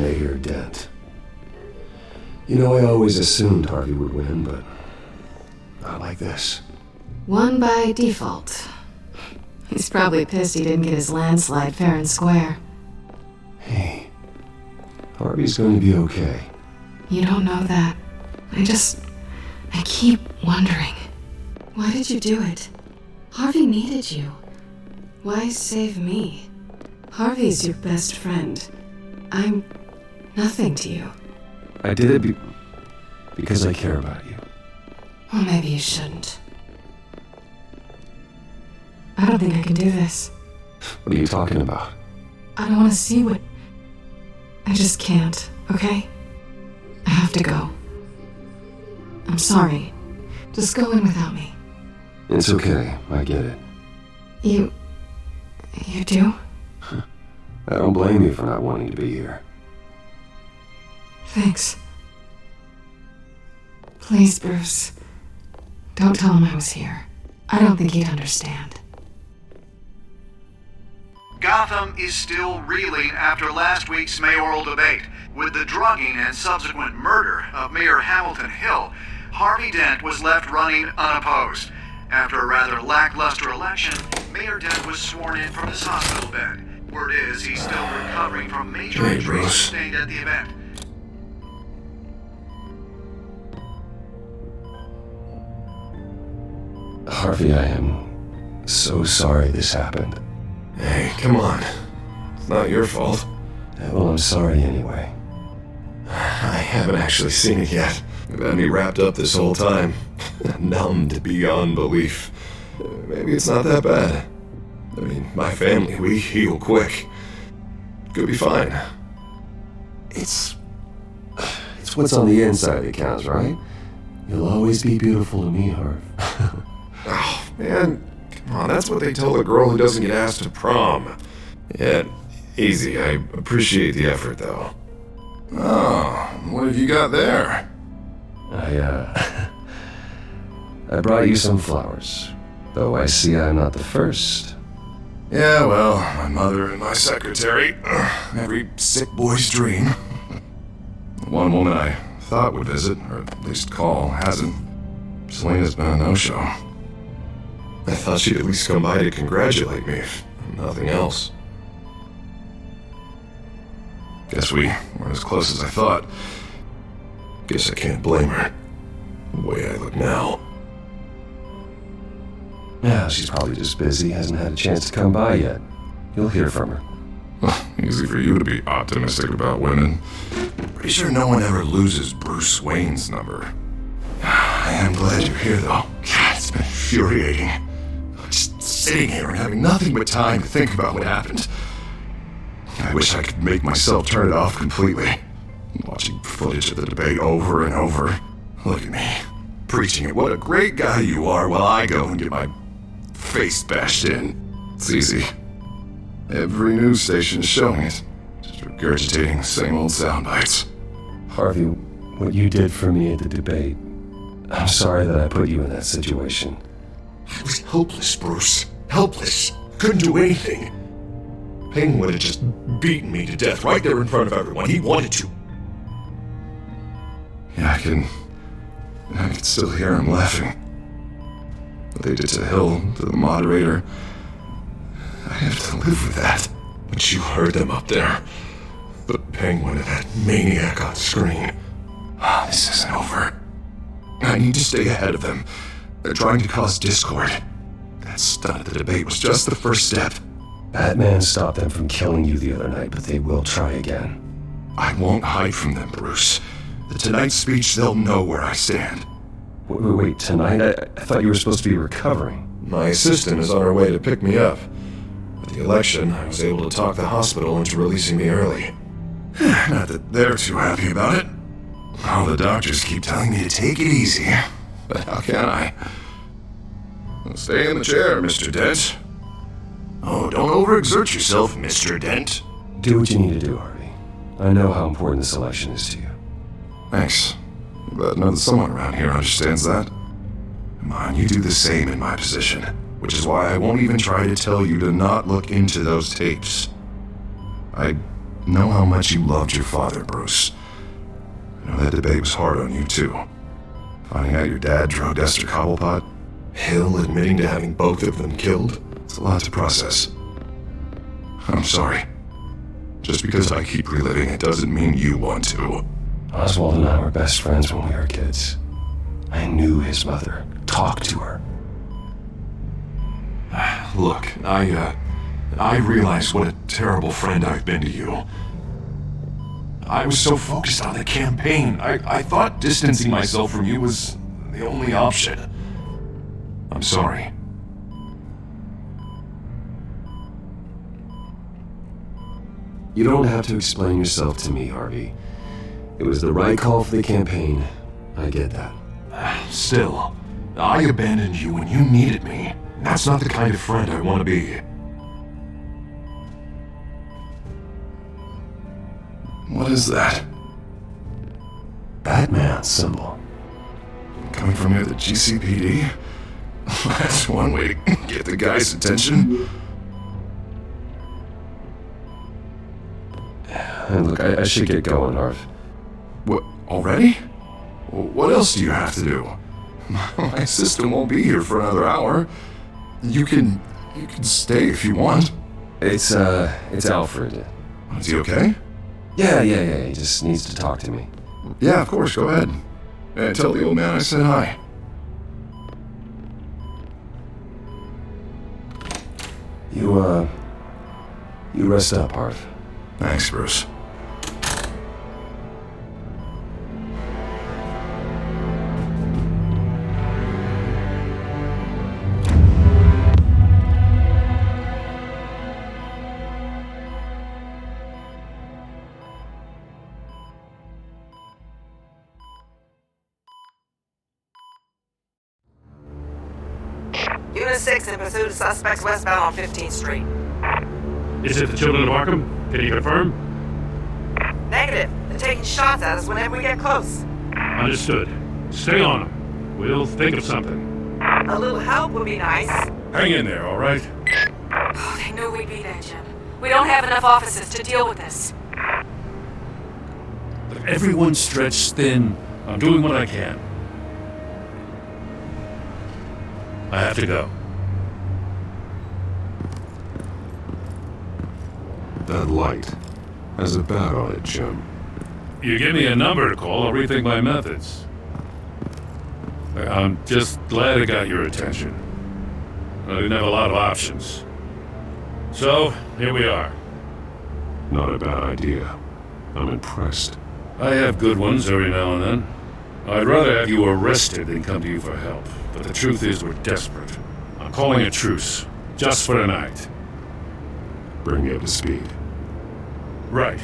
Mayor Dent. You know, I always assumed Harvey would win, but not like this. Won by default. He's probably pissed he didn't get his landslide fair and square. Hey, Harvey's going to be okay. You don't know that. I keep wondering. Why did you do it? Harvey needed you. Why save me? Harvey's your best friend. I'm nothing to you. I did it because I care about you. Well, maybe you shouldn't. I don't think I can do this. What are you talking about? I don't want to see what... I just can't, okay? I have to go. I'm sorry. Just go in without me. It's okay, I get it. You do? I don't blame you for not wanting to be here. Thanks. Please, Bruce. Don't tell him I was here. I don't think he'd understand. Gotham is still reeling after last week's mayoral debate. With the drugging and subsequent murder of Mayor Hamilton Hill, Harvey Dent was left running unopposed. After a rather lackluster election, Mayor Dent was sworn in from his hospital bed. Word is he's still recovering from major injuries sustained at the event. Harvey, I am so sorry this happened. Hey, come on. It's not your fault. Well, I'm sorry anyway. I haven't actually seen it yet. You've had me wrapped up this whole time. Numbed beyond belief. Maybe it's not that bad. I mean, my family, we heal quick. Could be fine. It's what's on the inside that counts, right? You'll always be beautiful to me, Harv. Oh, man. Come on, that's what they tell a girl who doesn't get asked to prom. Yeah, easy. I appreciate the effort, though. Oh, what have you got there? I brought you some flowers. Though I see I'm not the first. Yeah, well, my mother and my secretary. Every sick boy's dream. The one woman I thought would visit, or at least call, hasn't. Selena's been a no-show. I thought she'd at least come by to congratulate me, if nothing else. Guess we weren't as close as I thought. Guess I can't blame her. The way I look now. Yeah, she's probably just busy, hasn't had a chance to come by yet. You'll hear from her. Easy for you to be optimistic about women. Pretty sure no one ever loses Bruce Wayne's number. I am glad you're here, though. God, it's been infuriating. Just sitting here and having nothing but time to think about what happened. I wish I could make myself turn it off completely. Watching footage of the debate over and over. Look at me, preaching at what a great guy you are while I go and get my face bashed in. It's easy. Every news station is showing it. Just regurgitating the same old sound bites. Harvey, what you did for me at the debate, I'm sorry that I put you in that situation. I was helpless, Bruce. Helpless. Couldn't do anything. Penguin had just beaten me to death right there in front of everyone. He wanted to. Yeah, I can still hear him laughing. What they did to Hill, to the moderator, I have to live with that. But you heard them up there. The Penguin and that maniac on screen. This isn't over. I need to stay ahead of them. They're trying to cause discord. That stunt at the debate was just the first step. Batman stopped them from killing you the other night, but they will try again. I won't hide from them, Bruce. The Tonight speech, they'll know where I stand. Wait, tonight? I thought you were supposed to be recovering. My assistant is on her way to pick me up. With the election, I was able to talk the hospital into releasing me early. Not that they're too happy about it. All the doctors keep telling me to take it easy. But how can I? Stay in the chair, Mr. Dent. Oh, don't overexert yourself, Mr. Dent. Do what you need to do, Harvey. I know how important this election is to you. Thanks. But I know that someone around here understands that. Come on, you do the same in my position. Which is why I won't even try to tell you to not look into those tapes. I know how much you loved your father, Bruce. I know that debate was hard on you, too. Finding out your dad drugged Esther Cobblepot, Hill admitting to having both of them killed, it's a lot to process. I'm sorry. Just because I keep reliving it doesn't mean you want to. Oswald and I were best friends when we were kids. I knew his mother, talked to her. Look, I realize what a terrible friend I've been to you. I was so focused on the campaign. I thought distancing myself from you was the only option. I'm sorry. You don't have to explain yourself to me, Harvey. It was the right call for the campaign. I get that. Still, I abandoned you when you needed me. That's not the kind of friend I want to be. What is that? Batman's symbol. Coming from near the GCPD? That's one way to get the guy's attention. And look, I should get going, Harv. What, already? What else do you have to do? My system won't be here for another hour. You can stay if you want. It's Alfred. Is he okay? Yeah, he just needs to talk to me. Yeah, of course, go ahead. Tell the old man I said hi. You rest up, Harv. Thanks, Bruce. Unit 6 in pursuit of suspects westbound on 15th Street. Is it the Children of Arkham? Can you confirm? Negative. They're taking shots at us whenever we get close. Understood. Stay on them. We'll think of something. A little help would be nice. Hang in there, all right? Oh, they knew we'd be there, Jim. We don't have enough officers to deal with this. Look, everyone's stretched thin. I'm doing what I can. I have to go. That light has a bat on it, Jim. You give me a number to call, I'll rethink my methods. I'm just glad I got your attention. I didn't have a lot of options. So, here we are. Not a bad idea. I'm impressed. I have good ones every now and then. I'd rather have you arrested than come to you for help. But the truth is we're desperate. I'm calling a truce. Just for tonight. Bring me up to speed. Right.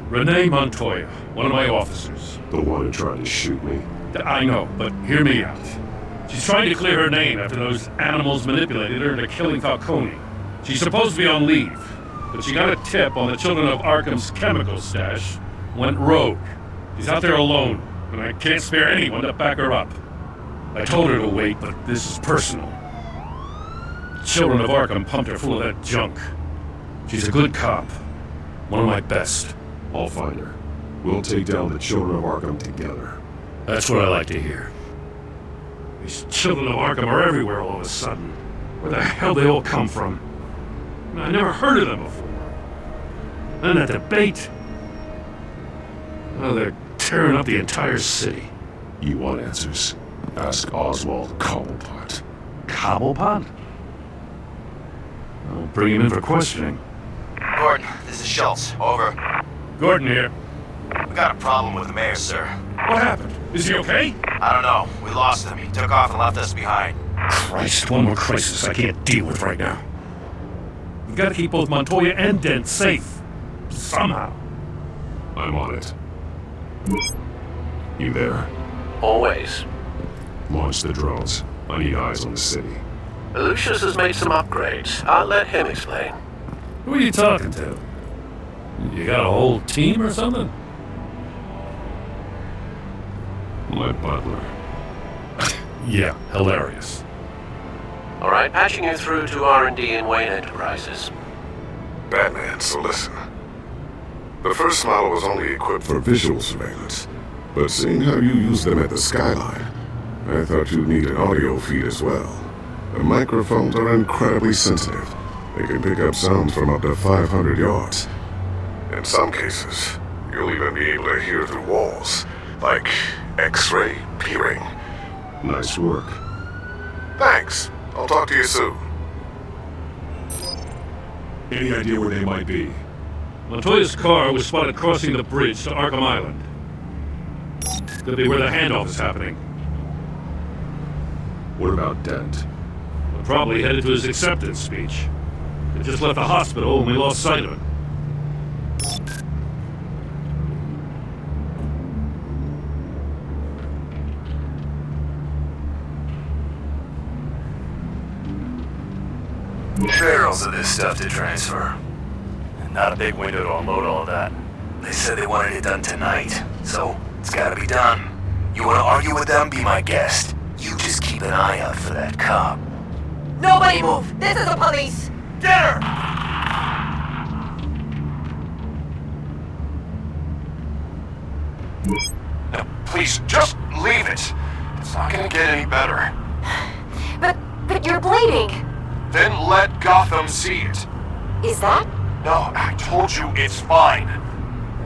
Renee Montoya, one of my officers. The one who tried to shoot me. I know, but hear me out. She's trying to clear her name after those animals manipulated her into killing Falcone. She's supposed to be on leave, but she got a tip on the Children of Arkham's chemical stash, went rogue. She's out there alone, and I can't spare anyone to back her up. I told her to wait, but this is personal. The Children of Arkham pumped her full of that junk. She's a good cop. One of my best. I'll find her. We'll take down the Children of Arkham together. That's what I like to hear. These Children of Arkham are everywhere all of a sudden. Where the hell they all come from? I never heard of them before. And that debate. Oh, they're tearing up the entire city. You want answers? Ask Oswald Cobblepot. Cobblepot? I'll bring him in for questioning. Gordon, this is Schultz. Over. Gordon here. We got a problem with the mayor, sir. What happened? Is he okay? I don't know. We lost him. He took off and left us behind. Christ, one more crisis I can't deal with right now. We've got to keep both Montoya and Dent safe. Somehow. I'm on it. You there? Always. Launch the drones. I need eyes on the city. Lucius has made some upgrades. I'll let him explain. Who are you talking to? You got a whole team or something? My butler. Yeah, hilarious. All right, patching you through to R&D in Wayne Enterprises. Batman, so listen. The first model was only equipped for visual surveillance, but seeing how you use them at the skyline, I thought you'd need an audio feed as well. The microphones are incredibly sensitive. They can pick up sounds from up to 500 yards. In some cases, you'll even be able to hear through walls, like X-ray peering. Nice work. Thanks. I'll talk to you soon. Any idea where they might be? Montoya's car was spotted crossing the bridge to Arkham Island. Could be where the handoff is happening. What about Dent? Probably headed to his acceptance speech. He just left the hospital and we lost sight of him. Barrels of this stuff to transfer. Not a big window to unload all of that. They said they wanted it done tonight, so it's gotta be done. You wanna argue with them? Be my guest. You just keep an eye out for that cop. Nobody move! This is the police! Get her! Now, please, just leave it. It's not gonna get any better. But you're bleeding. Then let Gotham see it. Is that? No, I told you it's fine.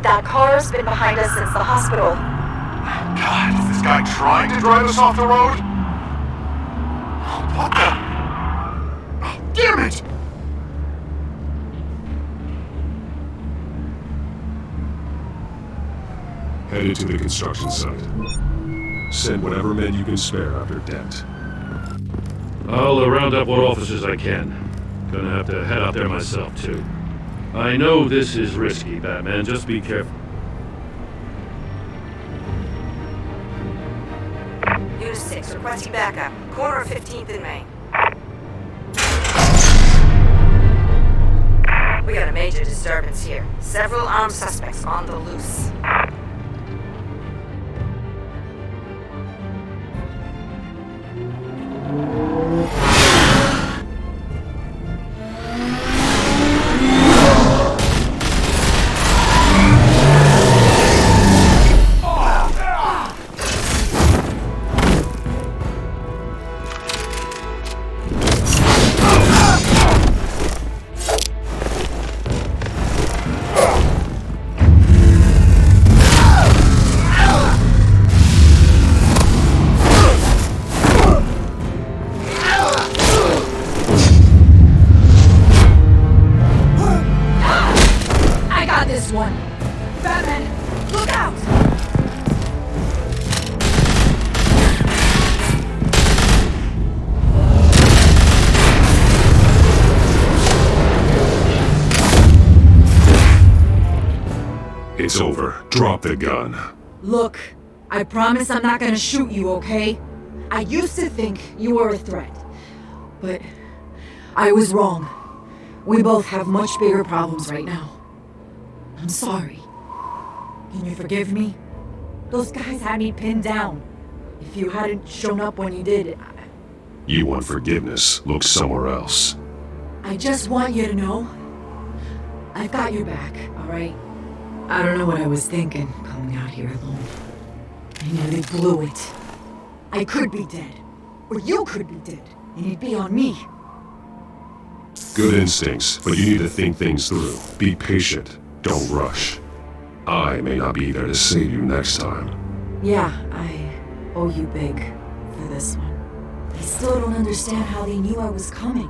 That car's been behind us since the hospital. God, is this guy trying to drive us off the road? What the? Oh, damn it! Headed to the construction site. Send whatever men you can spare after Dent. I'll round up what officers I can. Gonna have to head out there myself, too. I know this is risky, Batman. Just be careful. Unit 6, requesting backup. Corner of 15th and Main. We got a major disturbance here. Several armed suspects on the loose. It's over. Drop the gun. Look, I promise I'm not gonna shoot you, okay? I used to think you were a threat, but I was wrong. We both have much bigger problems right now. I'm sorry. Can you forgive me? Those guys had me pinned down. If you hadn't shown up when you did, You want forgiveness? Look somewhere else. I just want you to know, I've got your back, alright? I don't know what I was thinking, coming out here alone. I nearly blew it. I could be dead. Or you could be dead, and it'd be on me. Good instincts, but you need to think things through. Be patient. Don't rush. I may not be there to save you next time. Yeah, I owe you big for this one. I still don't understand how they knew I was coming.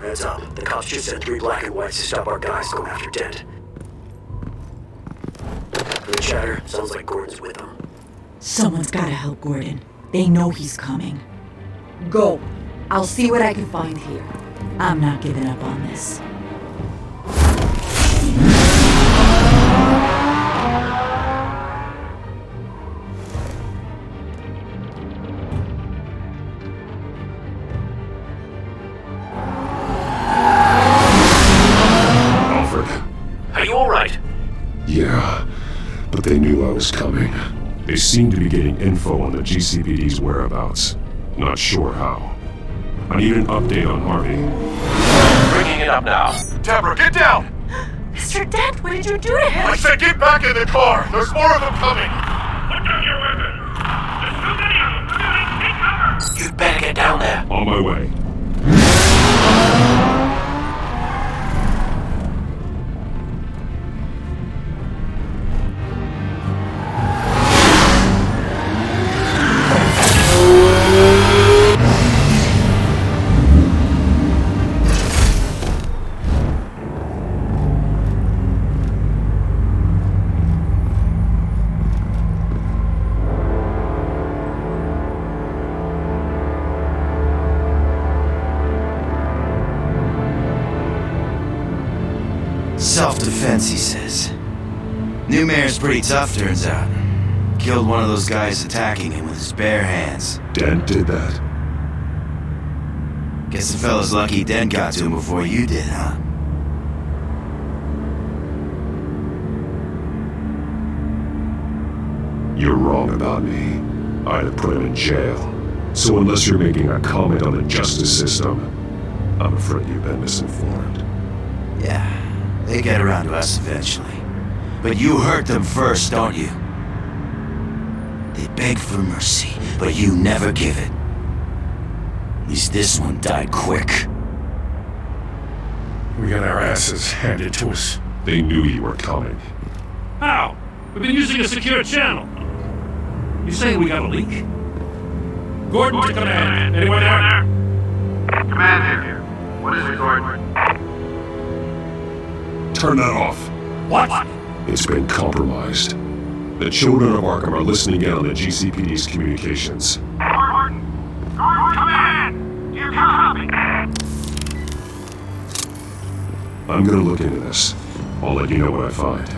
Heads up. The cops just sent 3 black and whites to stop our guys going after Dent. Good chatter. Sounds like Gordon's with them. Someone's gotta help Gordon. They know he's coming. Go. I'll see what I can find here. I'm not giving up on this. Are you alright? Yeah, but they knew I was coming. They seem to be getting info on the GCPD's whereabouts. Not sure how. I need an update on Harvey. Bringing it up now. Deborah, get down! Mr. Dent, what did you do to him? I said get back in the car! There's more of them coming! Put down your weapon! There's too many of them! Take cover! You'd better get down there. On my way. Self-defense, he says. New mayor's pretty tough, turns out. Killed one of those guys attacking him with his bare hands. Dent did that. Guess the fella's lucky Dent got to him before you did, huh? You're wrong about me. I'd have put him in jail. So unless you're making a comment on the justice system, I'm afraid you've been misinformed. Yeah, they get around to us eventually. But you hurt them first, don't you? They beg for mercy, but you never give it. At least this one died quick. We got our asses handed to us. They knew you were coming. How? We've been using a secure channel. You saying we got a leak? Gordon to command. Anyone there? Command here. What is it, Gordon? Turn that off. What? It's been compromised. The children of Arkham are listening in on the GCPD's communications. Gordon! Gordon, command! You copy? I'm gonna look into this. I'll let you know what I find.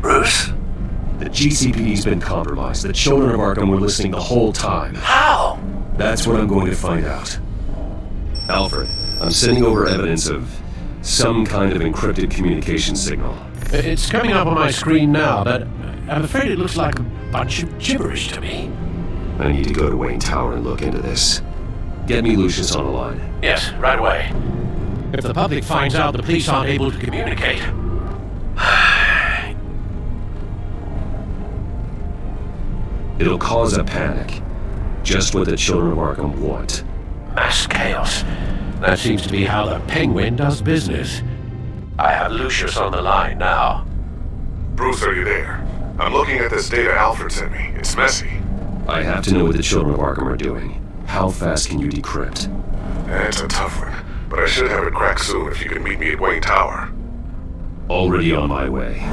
Bruce? The GCPD's been compromised. The children of Arkham were listening the whole time. How? That's what I'm going to find out. Alfred, I'm sending over evidence of some kind of encrypted communication signal. It's coming up on my screen now, but I'm afraid it looks like a bunch of gibberish to me. I need to go to Wayne Tower and look into this. Get me Lucius on the line. Yes, right away. If the public finds out the police aren't able to communicate... It'll cause a panic. Just what the children of Arkham want. Mass chaos. That seems to be how the Penguin does business. I have Lucius on the line now. Bruce, are you there? I'm looking at this data Alfred sent me. It's messy. I have to know what the children of Arkham are doing. How fast can you decrypt? That's a tough one, but I should have it cracked soon if you can meet me at Wayne Tower. Already on my way.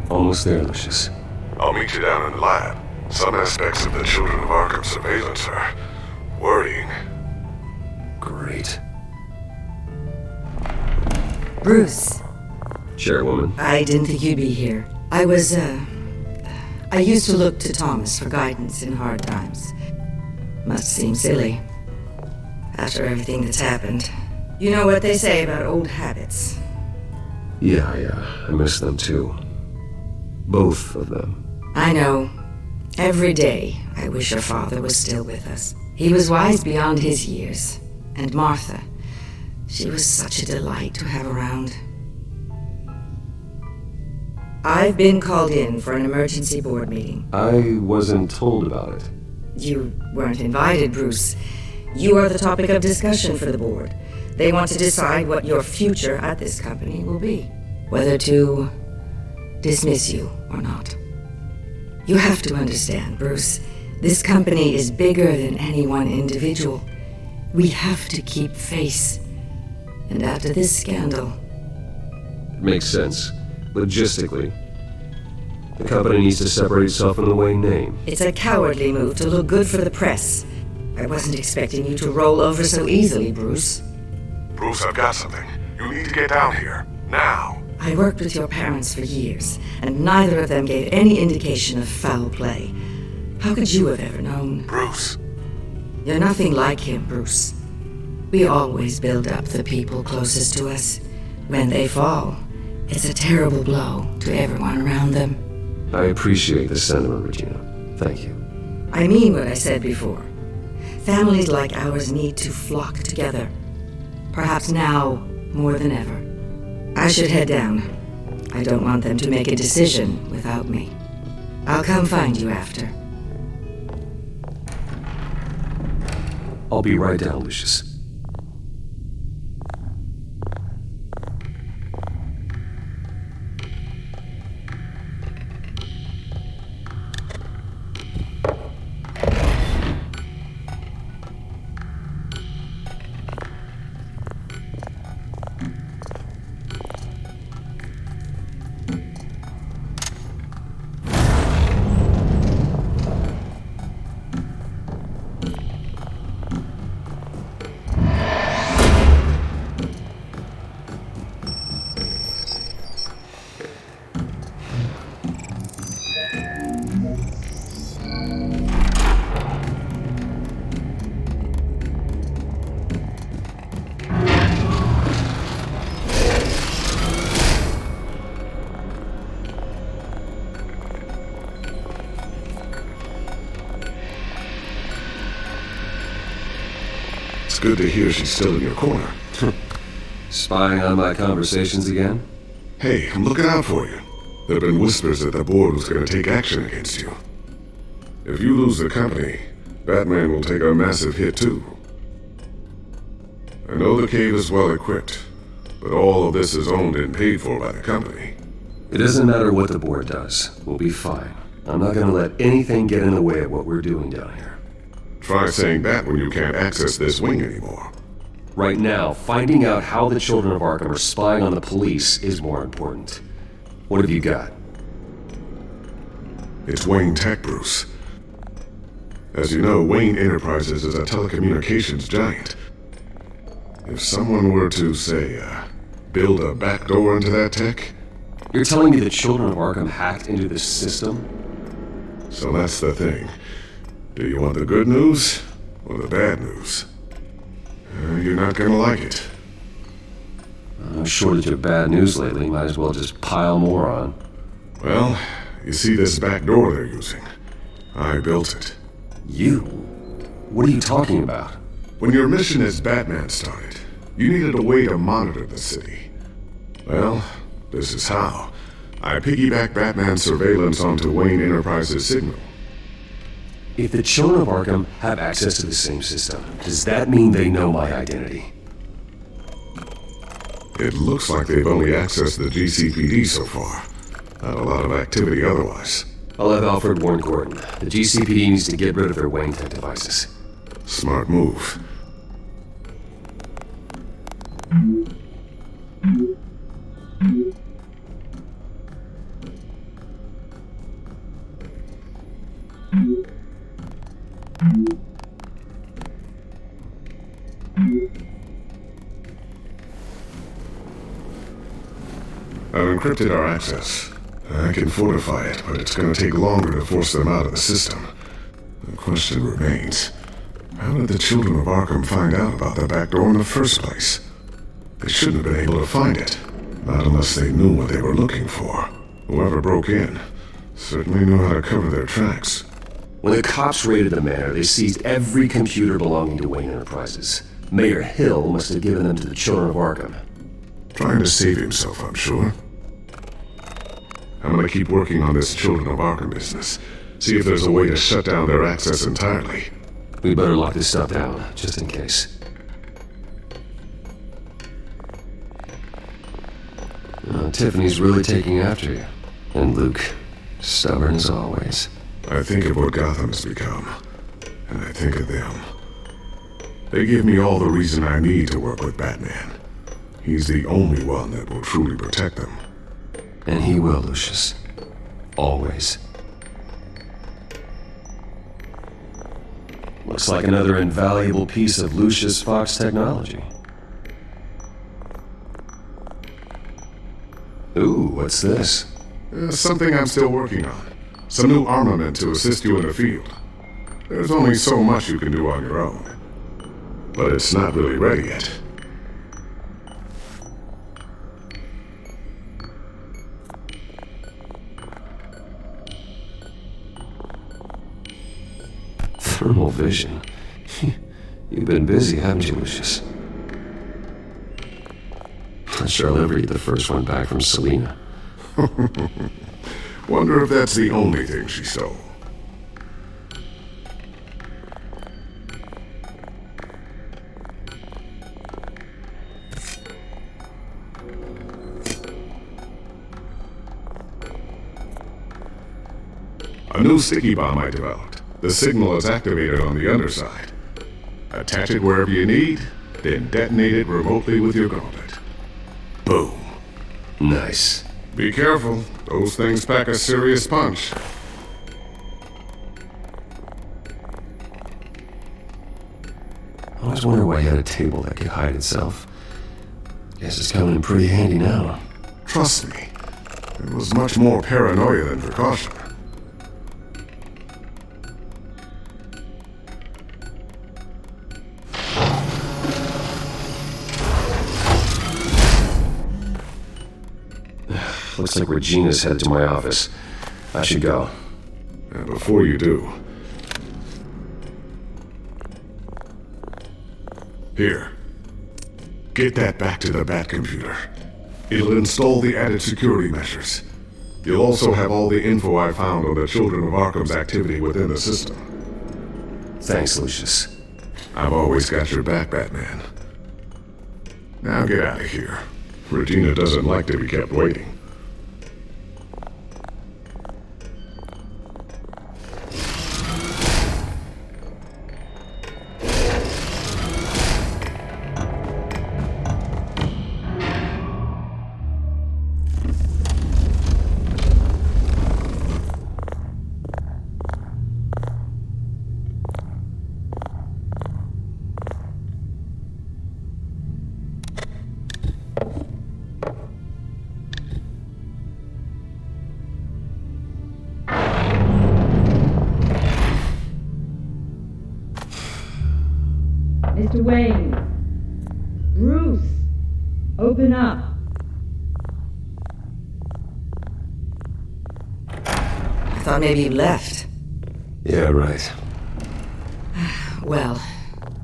Almost there, Lucius. I'll meet you down in the lab. Some aspects of the Children of Arkham surveillance are worrying. Great. Bruce. Chairwoman. I didn't think you'd be here. I used to look to Thomas for guidance in hard times. Must seem silly. After everything that's happened. You know what they say about old habits. Yeah, I miss them too. Both of them. I know. Every day, I wish your father was still with us. He was wise beyond his years. And Martha, she was such a delight to have around. I've been called in for an emergency board meeting. I wasn't told about it. You weren't invited, Bruce. You are the topic of discussion for the board. They want to decide what your future at this company will be. Whether to dismiss you or not. You have to understand, Bruce. This company is bigger than any one individual. We have to keep face. And after this scandal... It makes sense. Logistically, the company needs to separate itself from the Wayne name. It's a cowardly move to look good for the press. I wasn't expecting you to roll over so easily, Bruce. Bruce, I've got something. You need to get down here. Now. I worked with your parents for years, and neither of them gave any indication of foul play. How could you have ever known? Bruce. You're nothing like him, Bruce. We always build up the people closest to us. When they fall, it's a terrible blow to everyone around them. I appreciate the sentiment, Regina. Thank you. I mean what I said before. Families like ours need to flock together. Perhaps now more than ever. I should head down. I don't want them to make a decision without me. I'll come find you after. I'll be right down, Lucius. It's good to hear she's still in your corner. Spying on my conversations again? Hey, I'm looking out for you. There have been whispers that the board was going to take action against you. If you lose the company, Batman will take a massive hit too. I know the cave is well equipped, but all of this is owned and paid for by the company. It doesn't matter what the board does. We'll be fine. I'm not going to let anything get in the way of what we're doing down here. Try saying that when you can't access this wing anymore. Right now, finding out how the children of Arkham are spying on the police is more important. What have you got? It's Wayne Tech, Bruce. As you know, Wayne Enterprises is a telecommunications giant. If someone were to, say, build a backdoor into that tech... You're telling me the children of Arkham hacked into this system? So that's the thing. Do you want the good news or the bad news? You're not gonna like it. I'm shortage of bad news lately. Might as well just pile more on. Well, you see this back door they're using? I built it. You? What are you talking about? When your mission as Batman started, you needed a way to monitor the city. Well, this is how. I piggybacked Batman's surveillance onto Wayne Enterprises' signal. If the children of Arkham have access to the same system, does that mean they know my identity? It looks like they've only accessed the GCPD so far. Not a lot of activity otherwise. I'll have Alfred warn Gordon. The GCPD needs to get rid of their Wayne Tech devices. Smart move. I've encrypted our access. I can fortify it, but it's going to take longer to force them out of the system. The question remains, how did the children of Arkham find out about the back door in the first place? They shouldn't have been able to find it, not unless they knew what they were looking for. Whoever broke in certainly knew how to cover their tracks. When the cops raided the manor, they seized every computer belonging to Wayne Enterprises. Mayor Hill must have given them to the children of Arkham. Trying to save himself, I'm sure. I'm gonna keep working on this Children of Arkham business. See if there's a way to shut down their access entirely. We better lock this stuff down, just in case. Tiffany's really taking after you. And Luke, stubborn as always. I think of what Gotham has become, and I think of them. They give me all the reason I need to work with Batman. He's the only one that will truly protect them. And he will, Lucius. Always. Looks like another invaluable piece of Lucius Fox technology. Ooh, what's this? Something I'm still working on. Some new armament to assist you in the field. There's only so much you can do on your own. But it's not really ready yet. Thermal vision. You've been busy, haven't you, Lucius? Not sure I'll ever get the first one back from Selina. Wonder if that's the only thing she stole. A new sticky bomb I developed. The signal is activated on the underside. Attach it wherever you need, then detonate it remotely with your gauntlet. Boom. Nice. Be careful. Those things pack a serious punch. I always wonder why he had a table that could hide itself. Guess it's coming in pretty handy now. Trust me, it was much more paranoia than precaution. Looks like Regina's headed to my office. I should go. And before you do... Here. Get that back to the Bat computer. It'll install the added security measures. You'll also have all the info I found on the Children of Arkham's activity within the system. Thanks, Lucius. I've always got your back, Batman. Now get out of here. Regina doesn't like to be kept waiting. Mr. Wayne. Bruce. Open up. I thought maybe you left. Yeah, right. Well,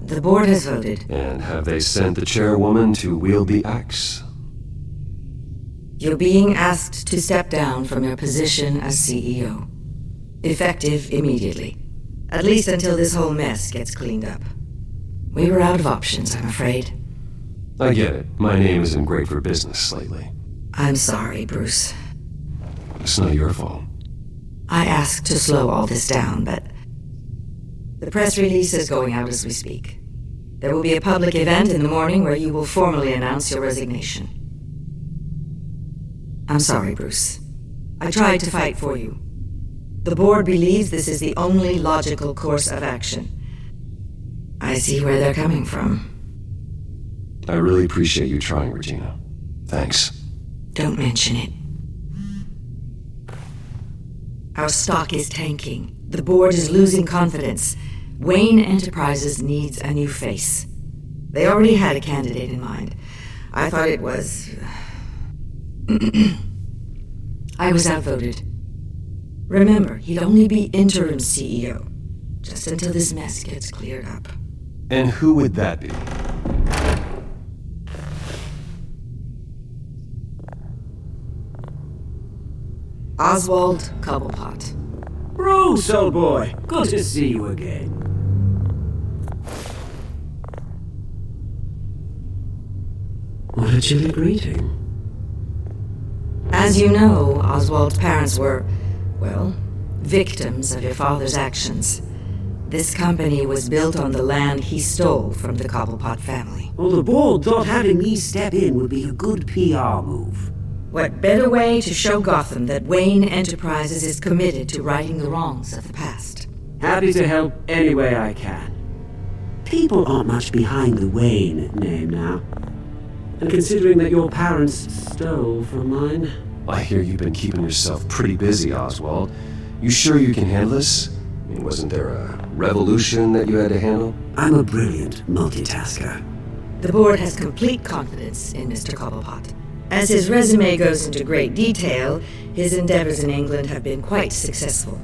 the board has voted. And have they sent the chairwoman to wield the axe? You're being asked to step down from your position as CEO. Effective immediately. At least until this whole mess gets cleaned up. We were out of options, I'm afraid. I get it. My name isn't great for business lately. I'm sorry, Bruce. It's not your fault. I asked to slow all this down, but the press release is going out as we speak. There will be a public event in the morning where you will formally announce your resignation. I'm sorry, Bruce. I tried to fight for you. The board believes this is the only logical course of action. I see where they're coming from. I really appreciate you trying, Regina. Thanks. Don't mention it. Our stock is tanking. The board is losing confidence. Wayne Enterprises needs a new face. They already had a candidate in mind. I thought it was... I was outvoted. Remember, he'd only be interim CEO, just until this mess gets cleared up. And who would that be? Oswald Cobblepot. Bruce, old boy. Good to see you again. What a chilly greeting. As you know, Oswald's parents were, well, victims of your father's actions. This company was built on the land he stole from the Cobblepot family. Well, the board thought having me step in would be a good PR move. What better way to show Gotham that Wayne Enterprises is committed to righting the wrongs of the past? Happy to help any way I can. People aren't much behind the Wayne name now. And considering that your parents stole from mine... I hear you've been keeping yourself pretty busy, Oswald. You sure you can handle this? I mean, wasn't there a revolution that you had to handle? I'm a brilliant multitasker. The board has complete confidence in Mr. Cobblepot. As his resume goes into great detail, his endeavors in England have been quite successful.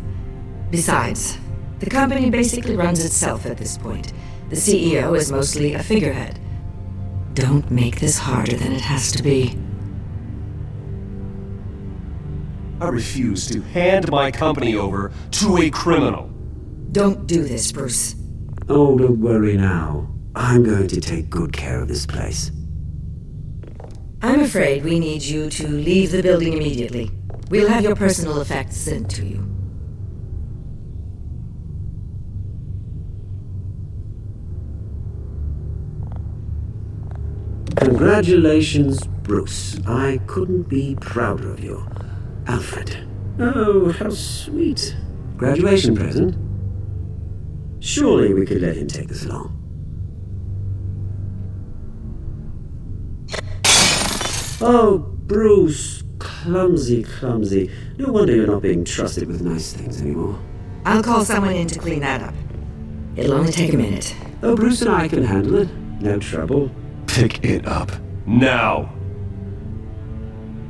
Besides, the company basically runs itself at this point. The CEO is mostly a figurehead. Don't make this harder than it has to be. I refuse to hand my company over to a criminal. Don't do this, Bruce. Oh, don't worry now. I'm going to take good care of this place. I'm afraid we need you to leave the building immediately. We'll have your personal effects sent to you. Congratulations, Bruce. I couldn't be prouder of you. Alfred. Oh, how sweet. Graduation present? Surely we could let him take this along. Oh, Bruce. Clumsy, clumsy. No wonder you're not being trusted with nice things anymore. I'll call someone in to clean that up. It'll only take a minute. Oh, Bruce and I can handle it. No trouble. Pick it up. Now!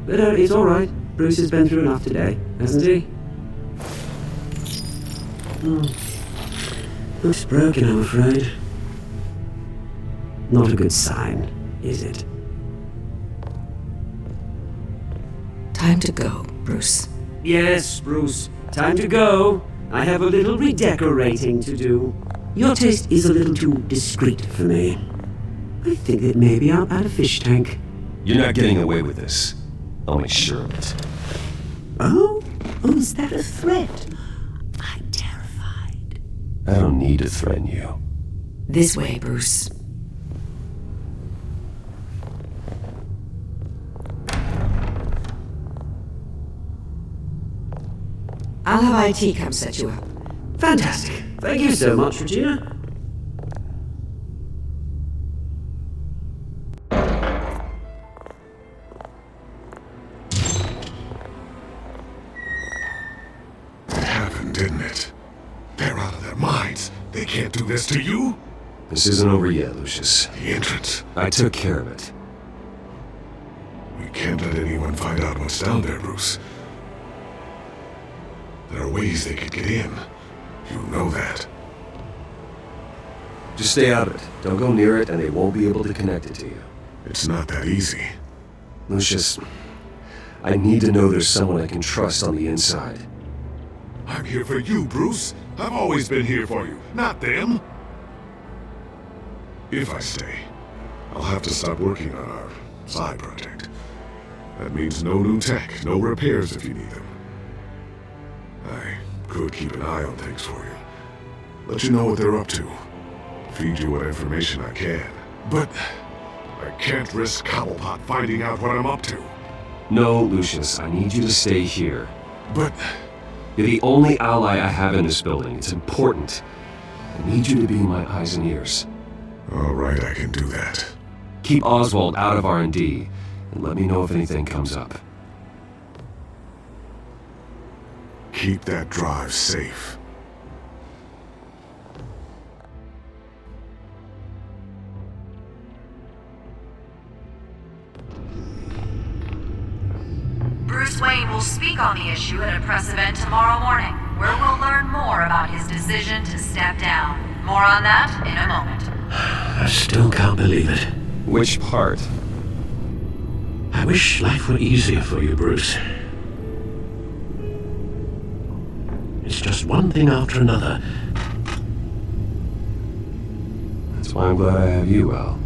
But it's alright. Bruce has been through enough today, hasn't he? Looks broken, I'm afraid. Not a good sign, is it? Time to go, Bruce. Yes, Bruce. Time to go. I have a little redecorating to do. Your taste is a little too discreet for me. I think that maybe I'll add a fish tank. You're not getting away with this. I'll make sure of it. Oh? Oh, is that a threat? I'm terrified. I don't need to threaten you. This way, Bruce. I'll have IT come set you up. Fantastic. Thank you so much, Regina. Didn't it? They're out of their minds. They can't do this to you. This isn't over yet, Lucius. The entrance. I took care of it. We can't let anyone find out what's down there, Bruce. There are ways they could get in. You know that. Just stay out of it. Don't go near it, and they won't be able to connect it to you. It's not that easy. Lucius, I need to know there's someone I can trust on the inside. I'm here for you, Bruce. I've always been here for you, not them. If I stay, I'll have to stop working on our side project. That means no new tech, no repairs if you need them. I could keep an eye on things for you. Let you know what they're up to. Feed you what information I can. But I can't risk Cobblepot finding out what I'm up to. No, Lucius, I need you to stay here. But... You're the only ally I have in this building. It's important. I need you to be my eyes and ears. All right, I can do that. Keep Oswald out of R&D, and let me know if anything comes up. Keep that drive safe. Bruce Wayne will speak on the issue at a press event tomorrow morning, where we'll learn more about his decision to step down. More on that in a moment. I still can't believe it. Which part? I wish life were easier for you, Bruce. It's just one thing after another. That's why I'm glad I have you, Al.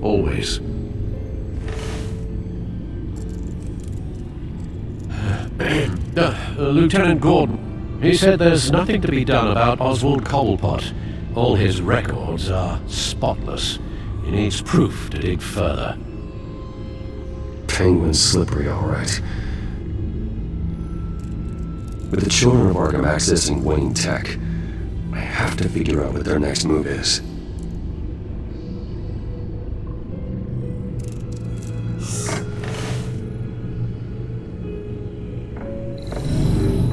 Always. Lieutenant Gordon. He said there's nothing to be done about Oswald Cobblepot. All his records are spotless. He needs proof to dig further. Penguin's slippery, all right. With the children of Arkham accessing Wayne Tech, I have to figure out what their next move is.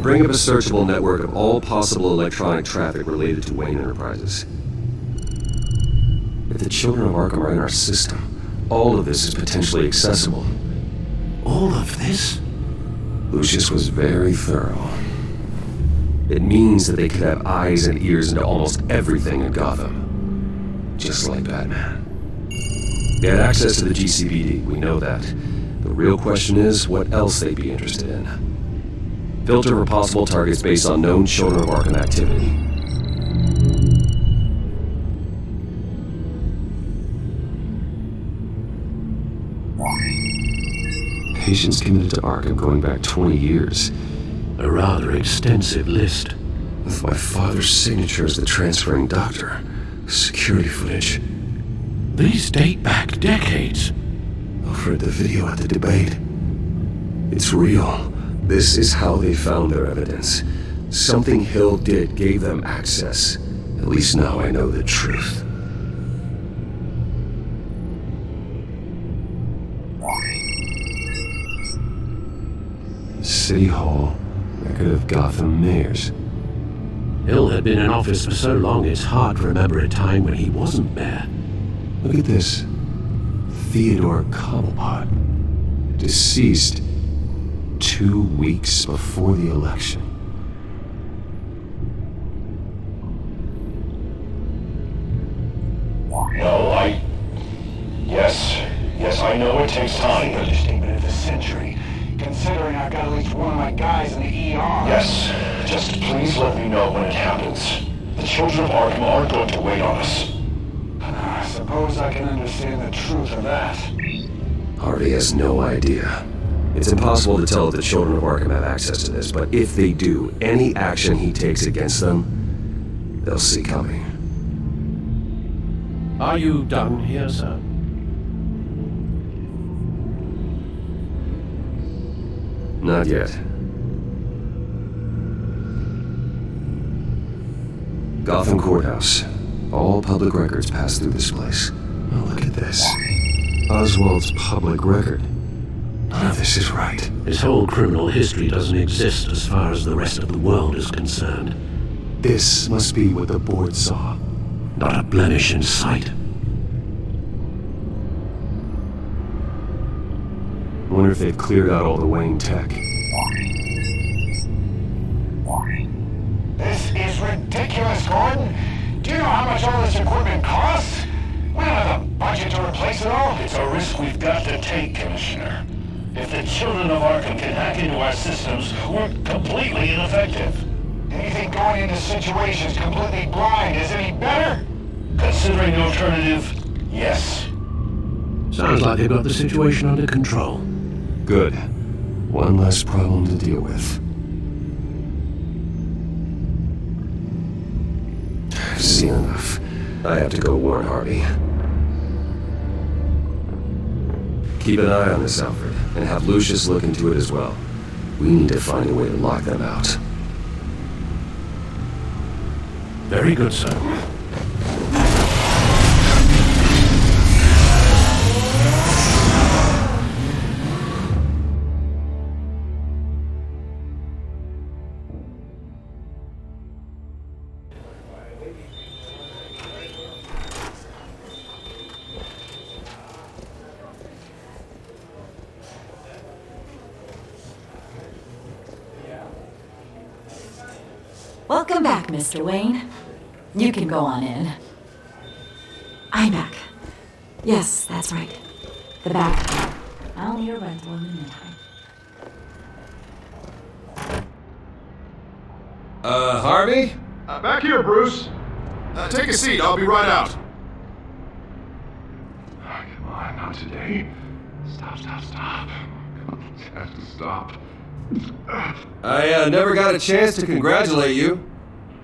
Bring up a searchable network of all possible electronic traffic related to Wayne Enterprises. If the children of Arkham are in our system, all of this is potentially accessible. All of this? Lucius was very thorough. It means that they could have eyes and ears into almost everything in Gotham. Just like Batman. They had access to the GCPD, we know that. The real question is what else they'd be interested in. Filter for possible targets based on known Children of Arkham activity. Patients committed to Arkham going back 20 years. A rather extensive list. With my father's signature as the transferring doctor. Security footage. These date back decades. Alfred, the video at the debate. It's real. This is how they found their evidence. Something Hill did gave them access. At least now I know the truth. City Hall, record of Gotham mayors. Hill had been in office for so long it's hard to remember a time when he wasn't mayor. Look at this. Theodore Cobblepot. Deceased 2 weeks before the election. No, Yes, I know it takes time. Understatement of the century. Considering I've got at least one of my guys in the ER. Yes, just please let me know when it happens. The children of Arkham aren't going to wait on us. I suppose I can understand the truth of that. Harvey has no idea. It's impossible to tell if the children of Arkham have access to this, but if they do, any action he takes against them, they'll see coming. Are you done here, sir? Not yet. Gotham Courthouse. All public records pass through this place. Oh, look at this. Oswald's public record. None of this is right. His whole criminal history doesn't exist as far as the rest of the world is concerned. This must be what the board saw. Not a blemish in sight. I wonder if they've cleared out all the Wayne tech. This is ridiculous, Gordon. Do you know how much all this equipment costs? We don't have the budget to replace it all. It's a risk we've got to take, Commissioner. If the children of Arkham can hack into our systems, we're completely ineffective. Do you think going into situations completely blind is any better? Considering the alternative, yes. Sounds like they've got the situation under control. Good. One less problem to deal with. I've seen enough. I have to go warn Harvey. Keep an eye on this, Alfred, and have Lucius look into it as well. We need to find a way to lock them out. Very good, sir. Welcome back, Mr. Wayne. You can go on in. I'm back. Yes, that's right. The back. I'll need a rental in the meantime. Harvey? Back here, Bruce. Take a seat. I'll be right out. Oh, come on, not today. Stop. It has to stop. I never got a chance to congratulate you.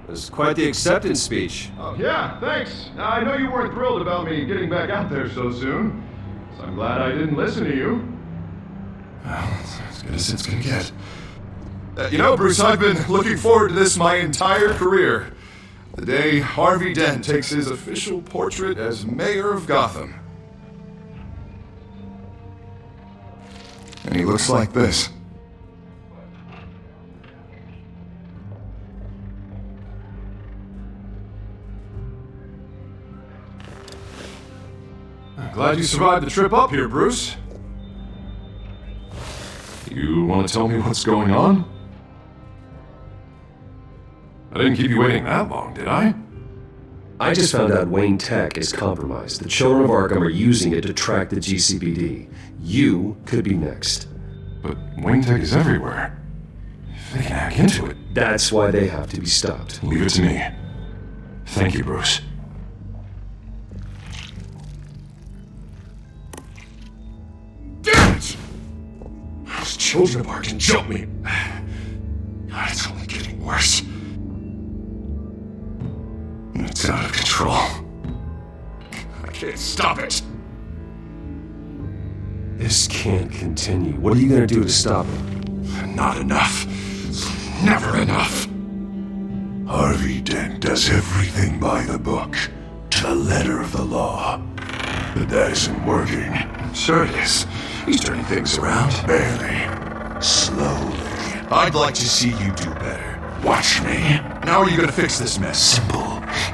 It was quite the acceptance speech. Oh, yeah, thanks. I know you weren't thrilled about me getting back out there so soon, so I'm glad I didn't listen to you. Well, it's as good as it's gonna get. You know, Bruce, I've been looking forward to this my entire career. The day Harvey Dent takes his official portrait as mayor of Gotham. And he looks like this. Glad you survived the trip up here, Bruce. You want to tell me what's going on? I didn't keep you waiting that long, did I? I just found out Wayne Tech is compromised. The Children of Arkham are using it to track the GCPD. You could be next. But Wayne Tech is everywhere. If they can hack into it. That's why they have to be stopped. Leave it to me. Thank you, Bruce. Damn it! Those Children of Arkham jumped me. God, it's only getting worse. It's out of control. I can't stop it. This can't continue. What are you gonna do to stop it? Not enough. Never enough. Harvey Dent does everything by the book, to the letter of the law. But that isn't working. Sure it is. He's turning things around. Barely. Slowly. I'd like to see you do better. Watch me. How are you gonna fix this mess? Simple.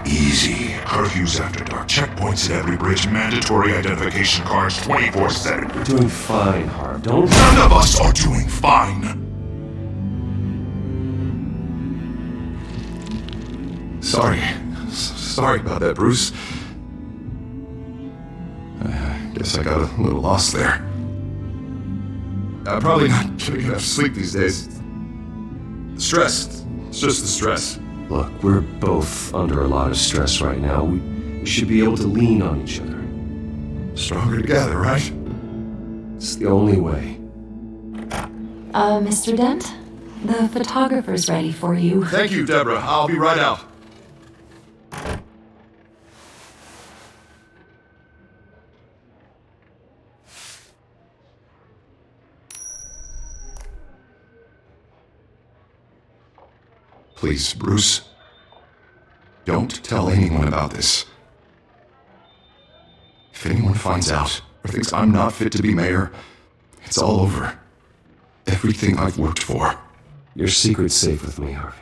Easy. Curfews after dark. Checkpoints at every bridge. Mandatory identification cards 24/7. You're doing fine, Harv. Don't... None of us are doing fine. Sorry about that, Bruce. I guess I got a little lost there. I'm probably not getting enough sleep these days. The stress. It's just the stress. Look, we're both under a lot of stress right now. We should be able to lean on each other. Stronger together, right? It's the only way. Mr. Dent? The photographer's ready for you. Thank you, Deborah. I'll be right out. Please, Bruce. Don't tell anyone about this. If anyone finds out or thinks I'm not fit to be mayor, it's all over. Everything I've worked for. Your secret's safe with me, Harvey.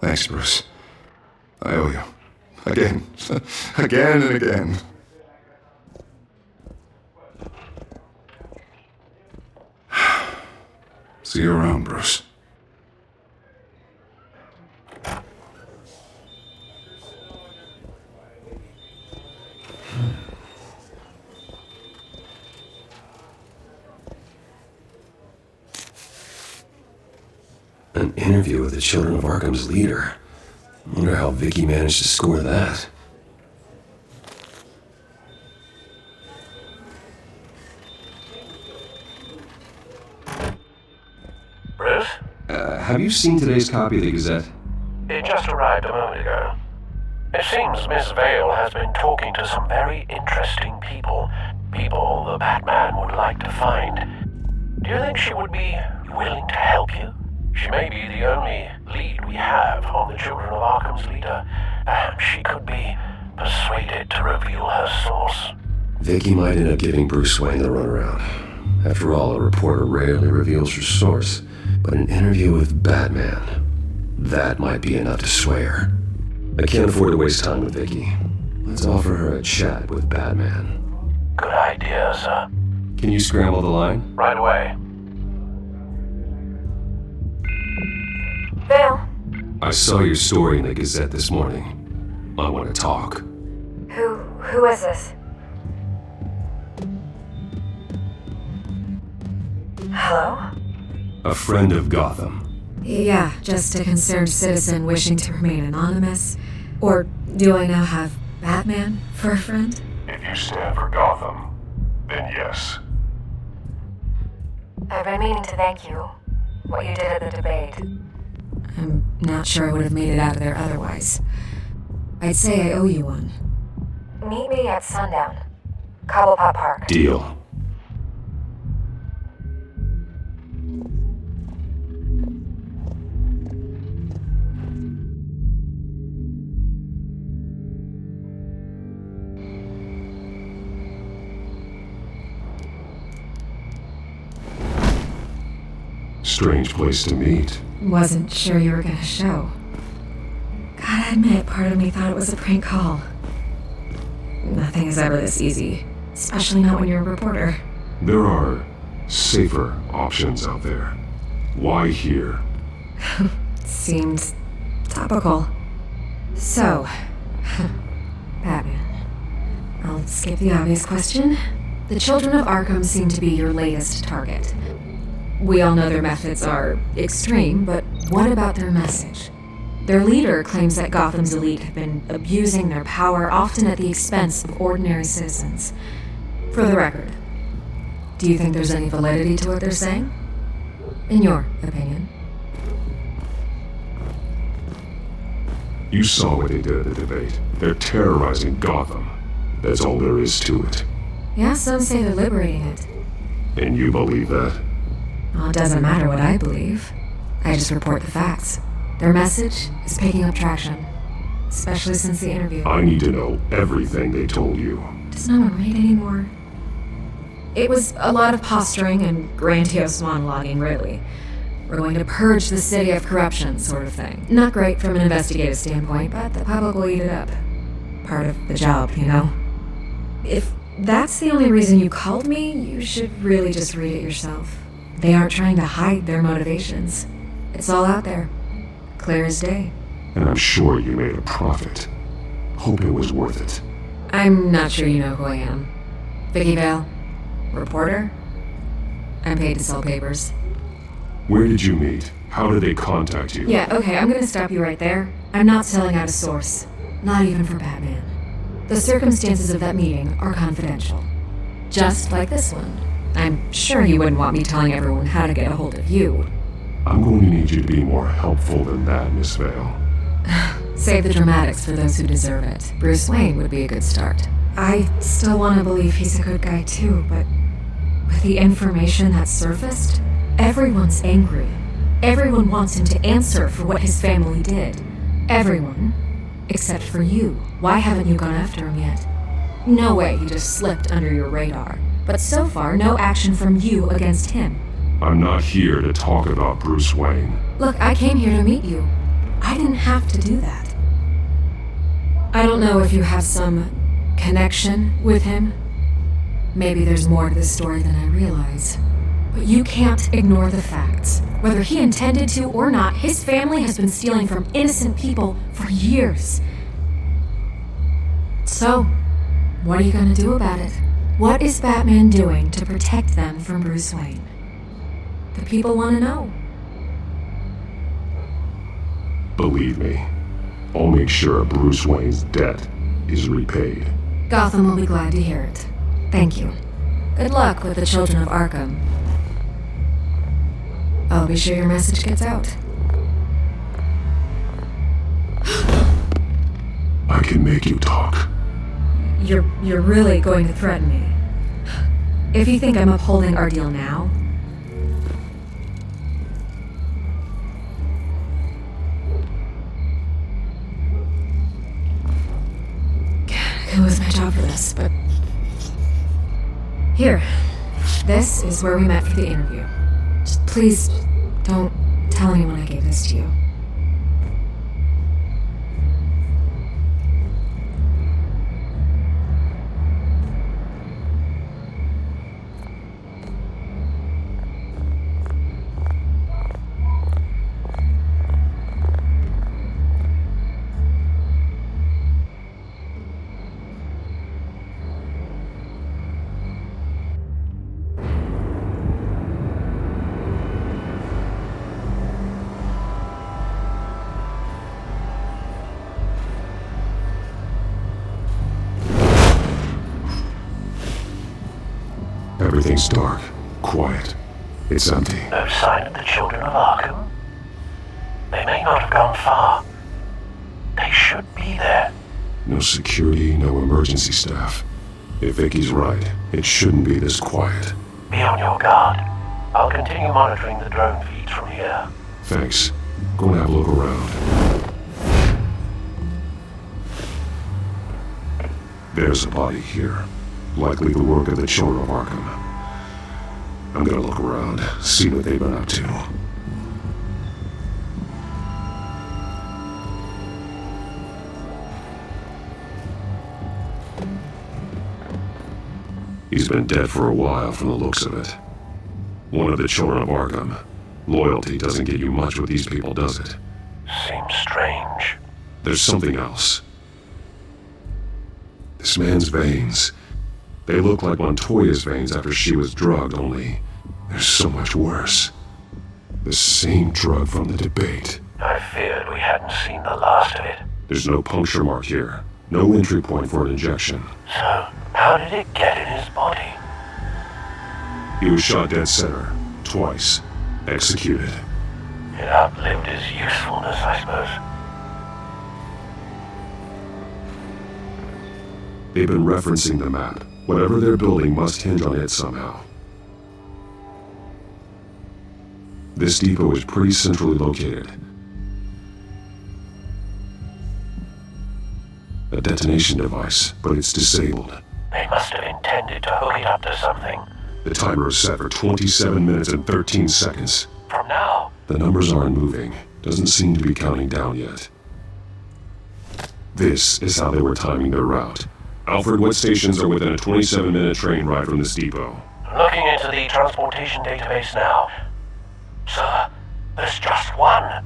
Thanks, Bruce. I owe you. Again. Again and again. See you around, Bruce. An interview with the Children of Arkham's leader. Wonder how Vicky managed to score that. Bruce? Have you seen today's copy of the Gazette? It just arrived a moment ago. It seems Miss Vale has been talking to some very interesting people. People the Batman would like to find. Do you think she would be willing to help you? She may be the only lead we have on the Children of Arkham's leader. Perhaps she could be persuaded to reveal her source. Vicky might end up giving Bruce Wayne the runaround. After all, a reporter rarely reveals her source. But an interview with Batman, that might be enough to sway her. I can't afford to waste time with Vicky. Let's offer her a chat with Batman. Good idea, sir. Can you scramble the line? Right away. Vale. I saw your story in the Gazette this morning. I want to talk. Who is this? Hello? A friend of Gotham. Yeah, just a concerned citizen wishing to remain anonymous. Or do I now have Batman for a friend? If you stand for Gotham, then yes. I've been meaning to thank you. What you did at the debate. I'm not sure I would have made it out of there otherwise. I'd say I owe you one. Meet me at sundown. Cobblepot Park. Deal. Strange place to meet. Wasn't sure you were gonna show. Gotta admit, part of me thought it was a prank call. Nothing is ever this easy, especially not when you're a reporter. There are safer options out there. Why here? Seemed topical. So, Batman. I'll skip the obvious question. The children of Arkham seem to be your latest target. We all know their methods are extreme, but what about their message? Their leader claims that Gotham's elite have been abusing their power, often at the expense of ordinary citizens. For the record, do you think there's any validity to what they're saying? In your opinion? You saw what they did at the debate. They're terrorizing Gotham. That's all there is to it. Yeah, some say they're liberating it. And you believe that? Well, it doesn't matter what I believe. I just report the facts. Their message is picking up traction, especially since the interview. I need to know everything they told you. Does no one read anymore? It was a lot of posturing and grandiose monologuing, really. We're going to purge the city of corruption, sort of thing. Not great from an investigative standpoint, but the public will eat it up. Part of the job, you know? If that's the only reason you called me, you should really just read it yourself. They aren't trying to hide their motivations. It's all out there. Clear as day. And I'm sure you made a profit. Hope it was worth it. I'm not sure you know who I am. Vicky Vale. Reporter. I'm paid to sell papers. Where did you meet? How did they contact you? Yeah, okay, I'm gonna stop you right there. I'm not selling out a source. Not even for Batman. The circumstances of that meeting are confidential. Just like this one. I'm sure you wouldn't want me telling everyone how to get a hold of you. I'm going to need you to be more helpful than that, Miss Vale. Save the dramatics for those who deserve it. Bruce Wayne would be a good start. I still want to believe he's a good guy too, but with the information that surfaced, everyone's angry. Everyone wants him to answer for what his family did. Everyone. Except for you. Why haven't you gone after him yet? No way he just slipped under your radar. But so far, no action from you against him. I'm not here to talk about Bruce Wayne. Look, I came here to meet you. I didn't have to do that. I don't know if you have some connection with him. Maybe there's more to this story than I realize. But you can't ignore the facts. Whether he intended to or not, his family has been stealing from innocent people for years. So, what are you gonna do about it? What is Batman doing to protect them from Bruce Wayne? The people want to know. Believe me, I'll make sure Bruce Wayne's debt is repaid. Gotham will be glad to hear it. Thank you. Good luck with the children of Arkham. I'll be sure your message gets out. I can make you talk. You're really going to threaten me. If you think I'm upholding our deal now, I could lose my job for this, but here, this is where we met for the interview. Just please don't tell anyone I gave this to you. Everything's dark, quiet. It's empty. No sign of the children of Arkham? They may not have gone far. They should be there. No security, no emergency staff. If Vicky's right, it shouldn't be this quiet. Be on your guard. I'll continue monitoring the drone feeds from here. Thanks. Go and have a look around. There's a body here. Likely the work of the children of Arkham. I'm gonna look around, see what they've been up to. He's been dead for a while from the looks of it. One of the children of Arkham. Loyalty doesn't get you much with these people, does it? Seems strange. There's something else. This man's veins. They look like Montoya's veins after she was drugged, only they're so much worse. The same drug from the debate. I feared we hadn't seen the last of it. There's no puncture mark here. No entry point for an injection. So, how did it get in his body? He was shot dead center. Twice. Executed. It outlived his usefulness, I suppose. They've been referencing the map. Whatever they're building must hinge on it somehow. This depot is pretty centrally located. A detonation device, but it's disabled. They must have intended to hook it up to something. The timer is set for 27 minutes and 13 seconds. From now? The numbers aren't moving. Doesn't seem to be counting down yet. This is how they were timing their route. Alfred, what stations are within a 27-minute train ride from this depot? Looking into the transportation database now. Sir, there's just one.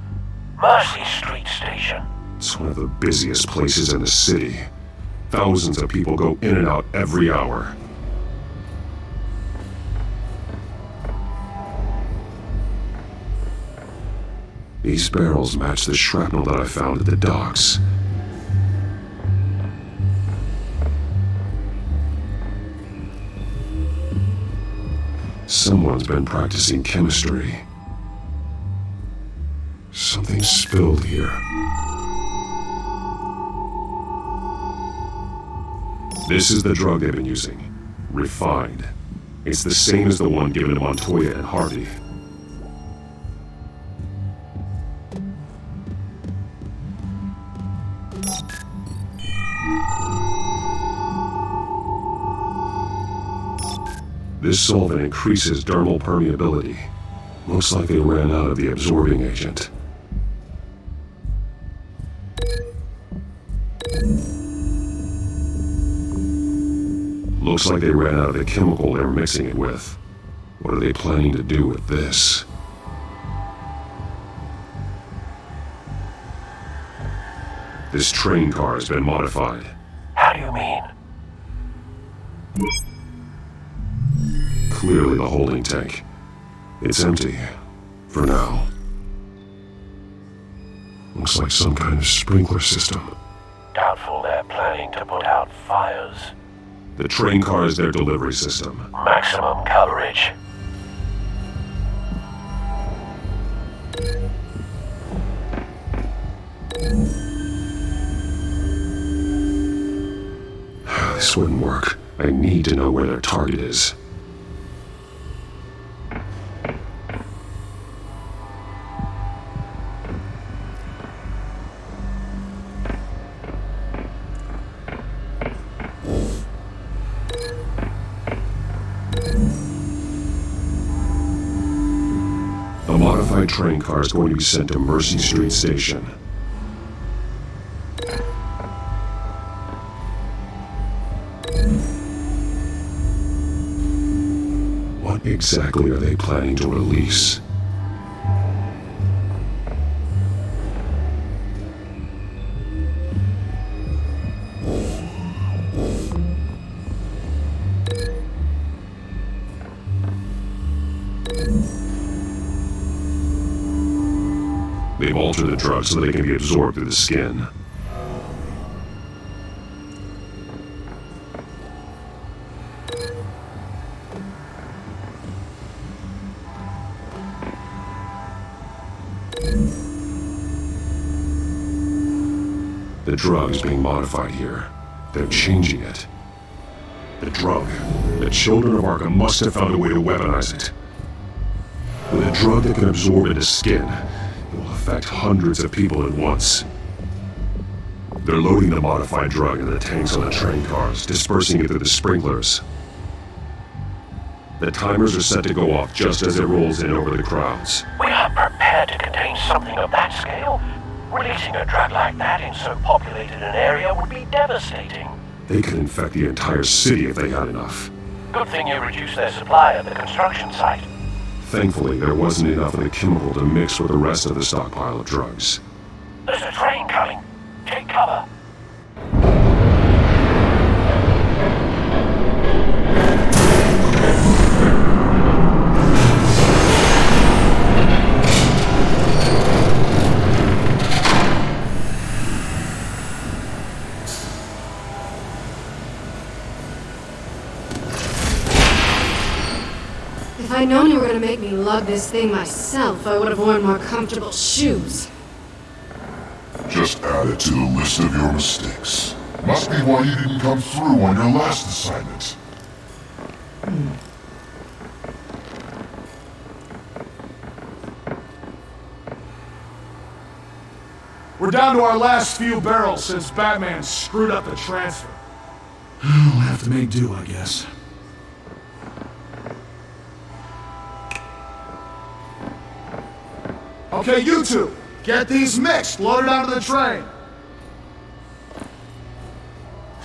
Mercy Street Station. It's one of the busiest places in the city. Thousands of people go in and out every hour. These barrels match the shrapnel that I found at the docks. Someone's been practicing chemistry. Something spilled here. This is the drug they've been using. Refined. It's the same as the one given to Montoya and Harvey. This solvent increases dermal permeability. Looks like they ran out of the absorbing agent. Looks like they ran out of the chemical they're mixing it with. What are they planning to do with this? This train car has been modified. How do you mean? Clearly the holding tank. It's empty. For now. Looks like some kind of sprinkler system. Doubtful they're planning to put out fires. The train car is their delivery system. Maximum coverage. This wouldn't work. I need to know where their target is. A modified train car is going to be sent to Mercy Street Station. What exactly are they planning to release? They've altered the drug so they can be absorbed through the skin. The drug's being modified here. They're changing it. The drug. The children of Arkham must have found a way to weaponize it. With a drug that can absorb into skin, it will affect hundreds of people at once. They're loading the modified drug into the tanks on the train cars, dispersing it through the sprinklers. The timers are set to go off just as it rolls in over the crowds. We aren't prepared to contain something of that scale. Releasing a drug like that in so populated an area would be devastating. They could infect the entire city if they had enough. Good thing you reduced their supply at the construction site. Thankfully, there wasn't enough of the chemical to mix with the rest of the stockpile of drugs. There's a train coming. Take cover. If I'd known you were gonna make me lug this thing myself, I would have worn more comfortable shoes. Just add it to the list of your mistakes. Must be why you didn't come through on your last assignment. We're down to our last few barrels since Batman screwed up the transfer. We'll have to make do, I guess. Okay, you two, get these mixed, loaded onto the train.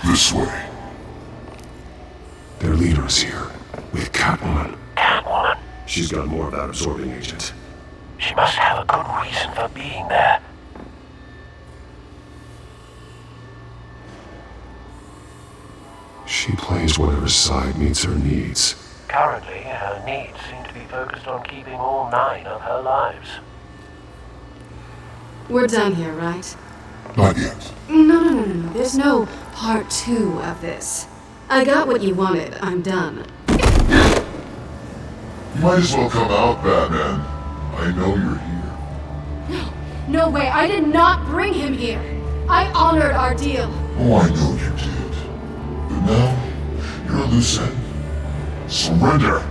This way. Their leader is here, with Catwoman. Catwoman? She's got more of that absorbing agent. She must have a good reason for being there. She plays whatever side meets her needs. Currently, her needs seem to be focused on keeping all 9 of her lives. We're done here, right? Not yet. No. There's no part 2 of this. I got what you wanted. I'm done. You might as well come out, Batman. I know you're here. No way. I did not bring him here. I honored our deal. Oh, I know you did. But now, you're a loose end. Surrender,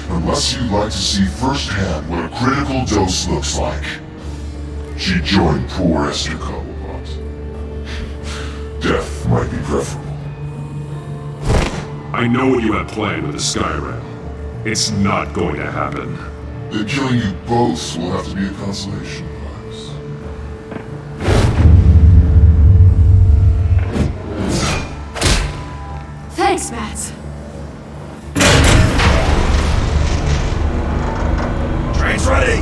unless you'd like to see firsthand what a critical dose looks like. She joined poor Esther Cobblepot. Death might be preferable. I know what you had planned with the Skyrim. It's not going to happen. Then killing you both will have to be a consolation prize. Thanks, Mads. Train's ready!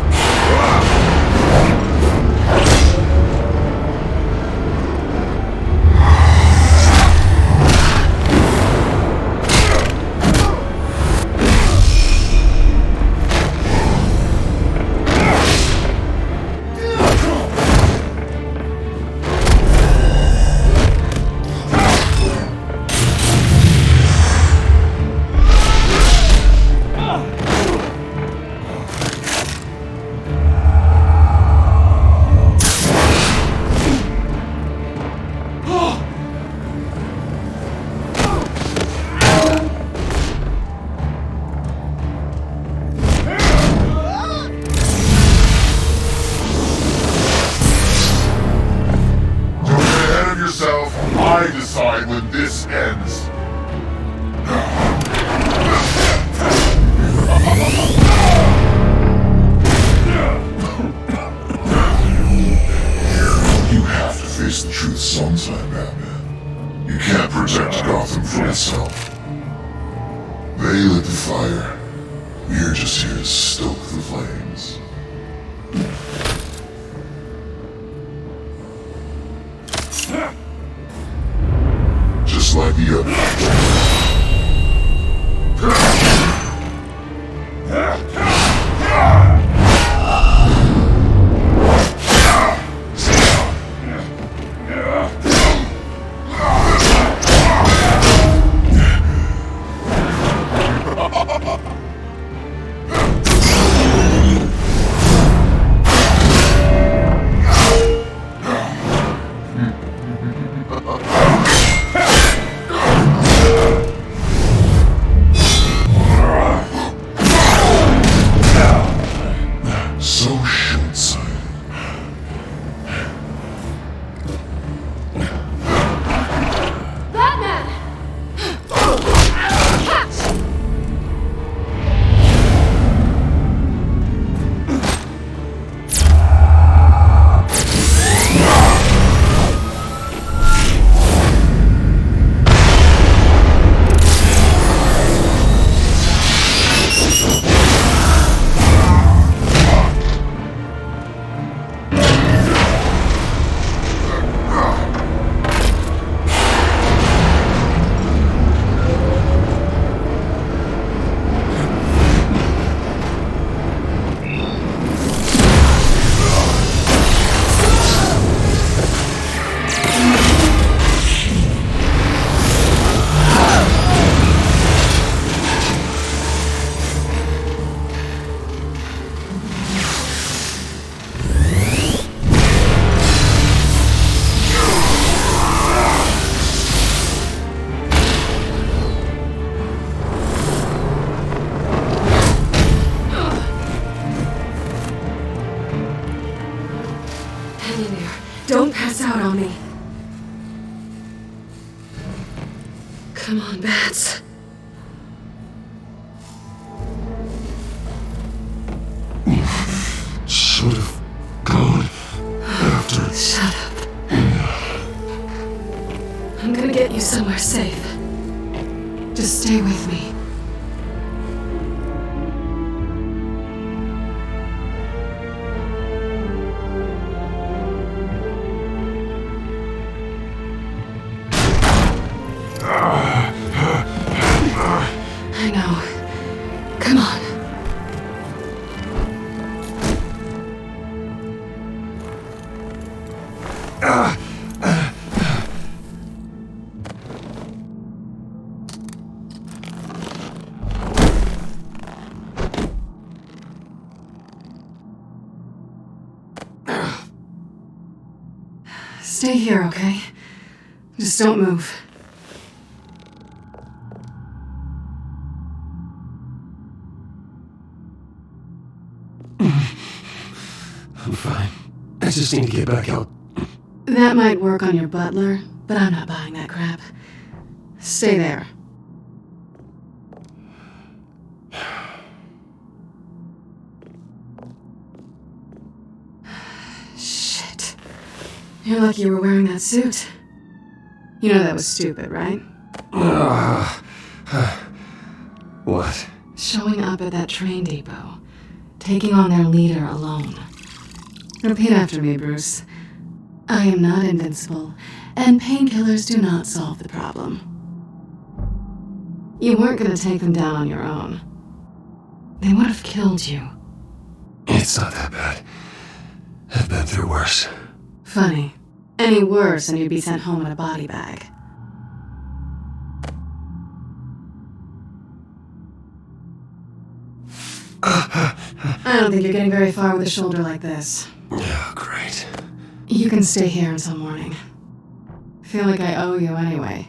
I decide when this ends. You have to face the truth sometime, Batman. You can't protect Gotham from itself. They lit the fire. We're just here to stoke the flames. Just like the others. Come on, Bats. Should have gone after. Shut up. I'm gonna get you somewhere safe. Just stay with me. I know. Come on. Stay here, okay? Just don't move. I'm fine. I just need to get back out. That might work on your butler, but I'm not buying that crap. Stay there. Shit. You're lucky you were wearing that suit. You know that was stupid, right? What? Showing up at that train depot. Taking on their leader alone. Repeat after me, Bruce. I am not invincible, and painkillers do not solve the problem. You weren't going to take them down on your own. They would have killed you. It's not that bad. I've been through worse. Funny. Any worse and you'd be sent home in a body bag. I don't think you're getting very far with a shoulder like this. Yeah, great. You can stay here until morning. Feel like I owe you anyway.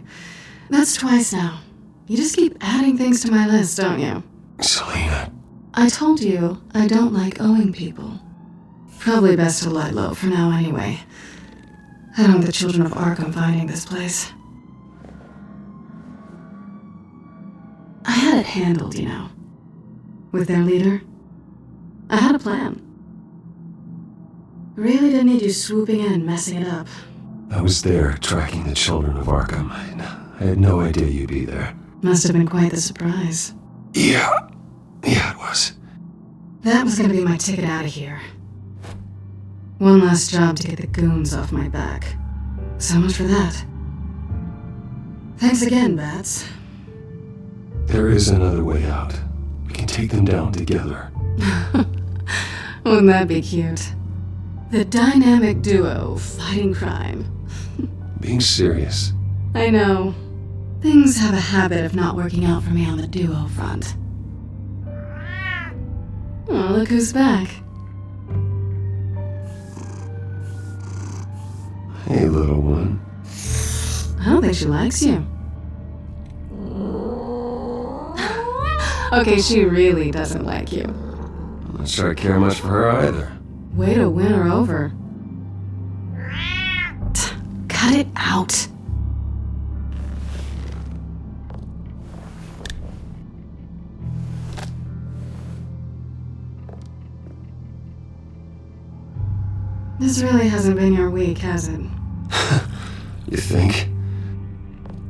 That's twice now. You just keep adding things to my list, don't you? Selina. I told you I don't like owing people. Probably best to lie low for now anyway. I don't want the children of Arkham finding this place. I had it handled, you know. With their leader. I had a plan. Really didn't need you swooping in and messing it up. I was there tracking the children of Arkham. I had no idea you'd be there. Must have been quite the surprise. Yeah, it was. That was gonna be my ticket out of here. One last job to get the goons off my back. So much for that. Thanks again, Bats. There is another way out. We can take them down together. Wouldn't that be cute? The dynamic duo fighting crime. Being serious. I know. Things have a habit of not working out for me on the duo front. Oh, look who's back. Hey, little one. I don't think she likes you. Okay, she really doesn't like you. I'm not sure I care much for her either. Way to win her over. Cut it out. This really hasn't been your week, has it? You think?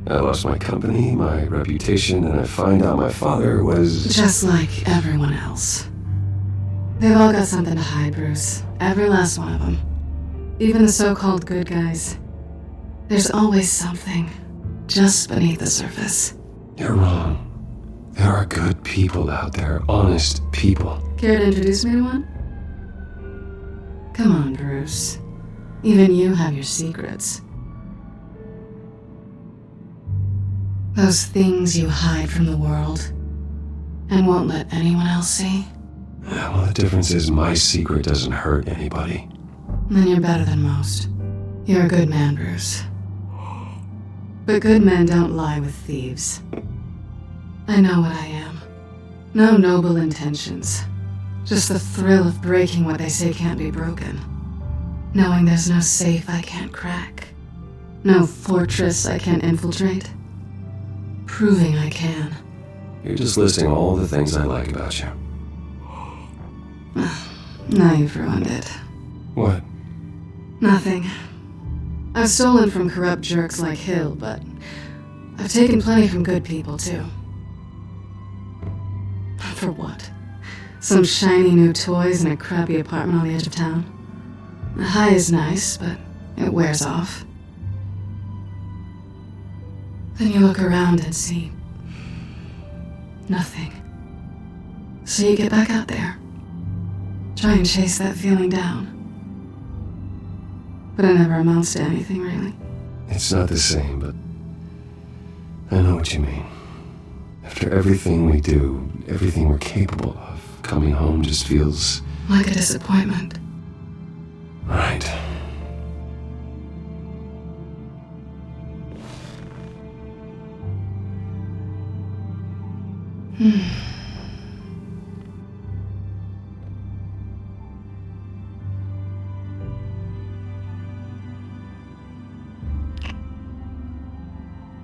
I lost my company, my reputation, and I find out my father was... Just like everyone else. They've all got something to hide, Bruce. Every last one of them. Even the so-called good guys. There's always something just beneath the surface. You're wrong. There are good people out there, honest people. Care to introduce me to one? Come on, Bruce. Even you have your secrets. Those things you hide from the world and won't let anyone else see. Yeah, well, the difference is my secret doesn't hurt anybody. Then you're better than most. You're a good man, Bruce. But good men don't lie with thieves. I know what I am. No noble intentions. Just the thrill of breaking what they say can't be broken. Knowing there's no safe I can't crack. No fortress I can't infiltrate. proving I can. You're just listing all the things I like about you. Now you've ruined it. What? Nothing. I've stolen from corrupt jerks like Hill, but I've taken plenty from good people, too. For what? Some shiny new toys in a crappy apartment on the edge of town? The high is nice, but it wears off. Then you look around and see nothing. So you get back out there. Try and chase that feeling down. But it never amounts to anything, really. It's not the same, but I know what you mean. After everything we do, everything we're capable of, coming home just feels... like a disappointment. Right.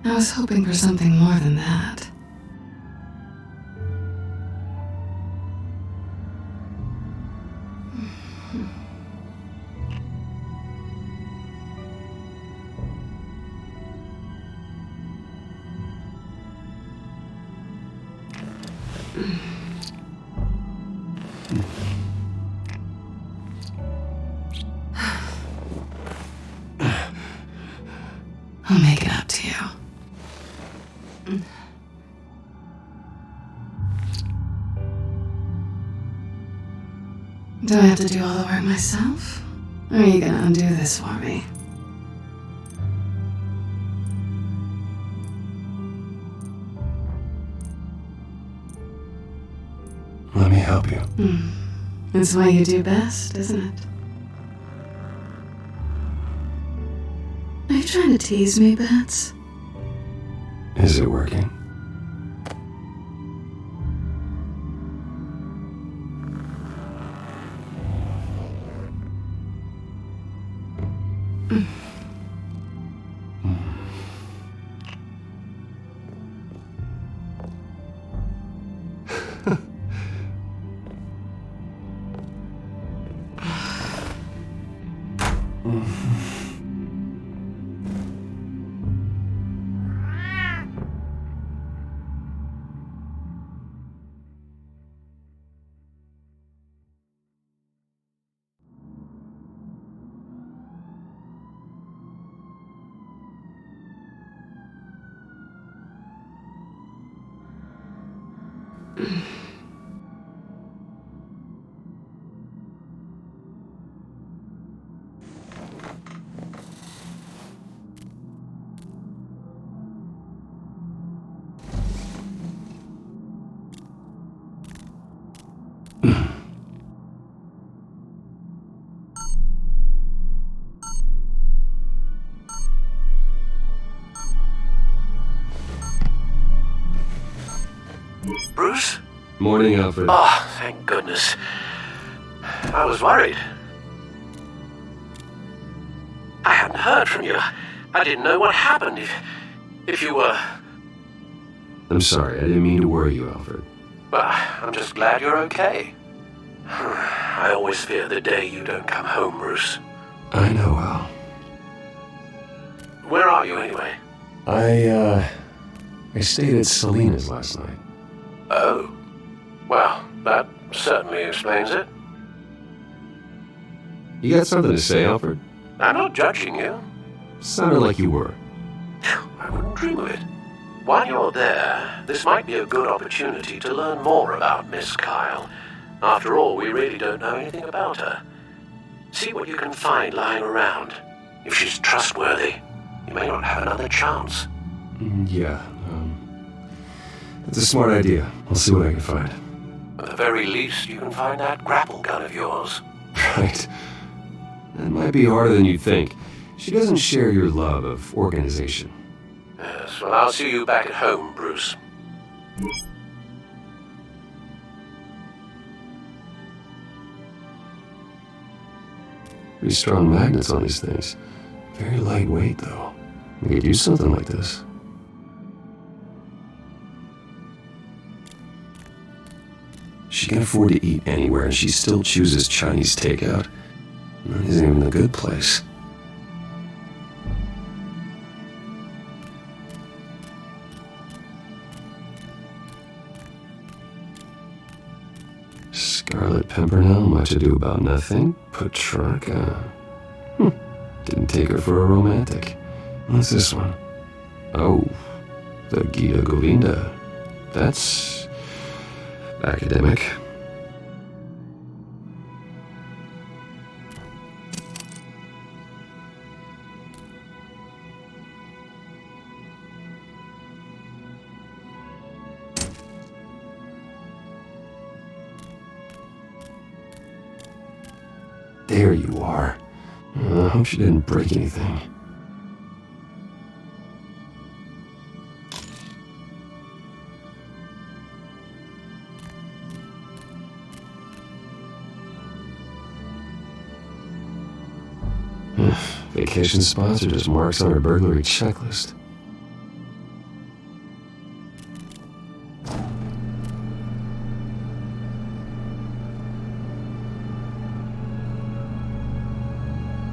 I was hoping for something more than that. I'll make it up to you. Do I have to do all the work myself? Or are you gonna undo this for me? Let me help you. It's what you do best, isn't it? Are you trying to tease me, Bats? Is it working? Bruce? Morning, Alfred. Oh, thank goodness. I was worried. I hadn't heard from you. I didn't know what happened. If you were... I'm sorry, I didn't mean to worry you, Alfred. Well, I'm just glad you're okay. I always fear the day you don't come home, Bruce. I know, Al. Where are you, anyway? I stayed at Selena's last night. Oh. Well, that certainly explains it. You got something to say, Alfred? I'm not judging you. Sounded like you were. I wouldn't dream of it. While you're there, this might be a good opportunity to learn more about Miss Kyle. After all, we really don't know anything about her. See what you can find lying around. If she's trustworthy, you may not have another chance. Yeah, that's a smart idea. I'll see what I can find. At the very least, you can find that grapple gun of yours. Right. That might be harder than you'd think. She doesn't share your love of organization. Yes, well, I'll see you back at home, Bruce. Pretty strong magnets on these things. Very lightweight, though. We could use something like this. She can afford to eat anywhere, and she still chooses Chinese takeout. That isn't even a good place. Scarlet Pimpernel, much ado about nothing. Petrarca. Didn't take her for a romantic. What's this one? Oh, the Gita Govinda. That's academic. There you are. I hope she didn't break anything. Vacation spots are just marks on her burglary checklist.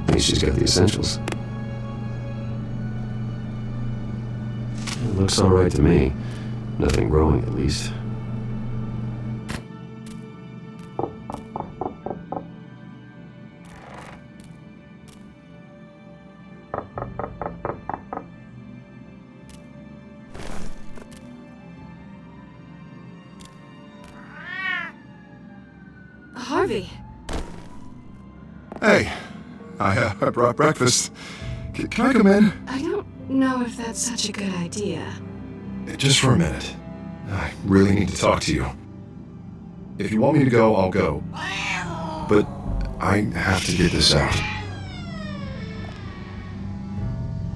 At least she's got the essentials. It looks alright to me. Nothing growing, at least. Harvey. Hey, I brought breakfast. Can I come in? I don't know if that's such a good idea. Just for a minute. I really need to talk to you. If you want me to go, I'll go. But I have to get this out.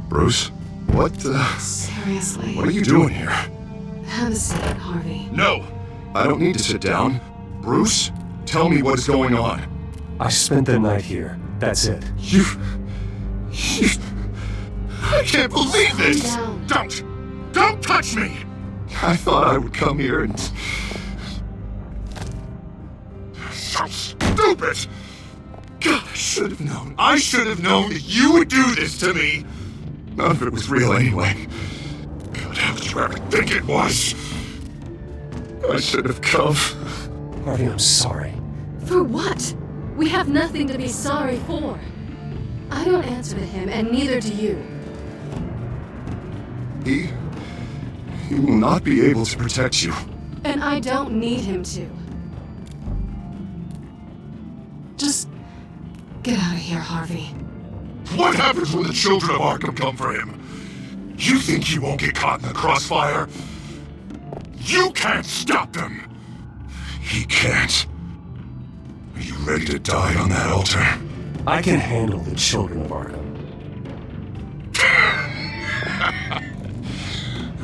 Bruce? What Seriously? What are you doing here? Have a seat, Harvey. No! I don't need to sit down. Bruce, tell me what is going on. I spent the night here. That's it. You... I can't believe this! Don't touch me! I thought I would come here and... So stupid! God, I should have known. I should have known that you would do this to me! None of it was real anyway. God, how could you ever think it was? I should have come. Harvey, I'm sorry. For what? We have nothing to be sorry for. I don't answer to him, and neither do you. He will not be able to protect you. And I don't need him to. Just get out of here, Harvey. What happens when the children of Arkham come for him? You think he won't get caught in the crossfire? You can't stop them! He can't. Are you ready to die on that altar? I can handle the children of Arkham.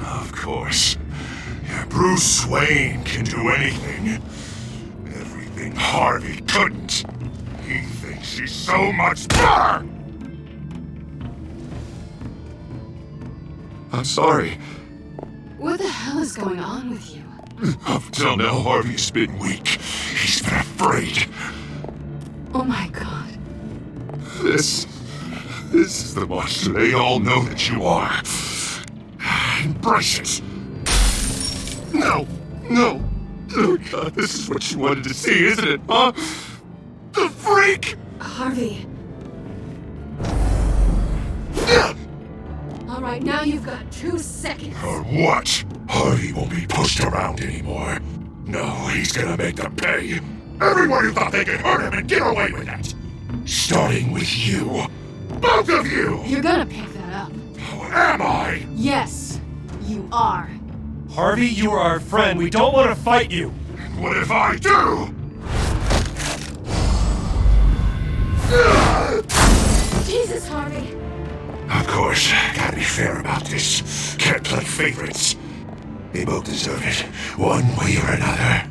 Of course. Yeah, Bruce Wayne can do anything. Everything Harvey couldn't. He thinks he's so much better! I'm sorry. What the hell is going on with you? Up till now, Harvey's been weak. He's been afraid. Oh my god. This is the monster they all know that you are. Embrace it. No. Oh god, this is what you wanted to see, isn't it, huh? The freak! Harvey. Alright, now you've got 2 seconds. Or what? Harvey won't be pushed around anymore. No, he's gonna make them pay. Everyone who thought they could hurt him and get away with it. Starting with you. Both of you! You're gonna pick that up. Am I? Yes, you are. Harvey, you are our friend. We don't want to fight you. What if I do? Jesus, Harvey. Of course, gotta be fair about this. Can't play favorites. They both deserve it, one way or another.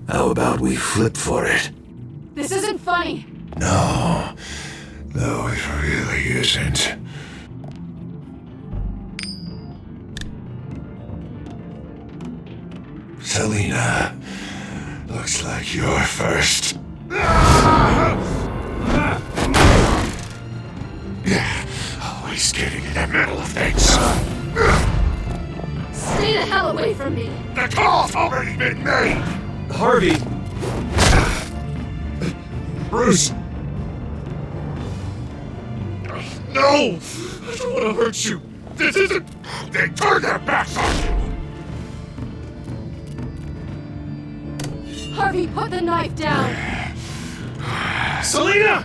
How about we flip for it? This isn't funny. No, it really isn't. Selina, looks like you're first. Always getting in the middle of things. Stay the hell away from me! The call's already been made! Harvey! Bruce! No! I don't want to hurt you! This isn't... They turned their backs on you! Harvey, put the knife down! Selina!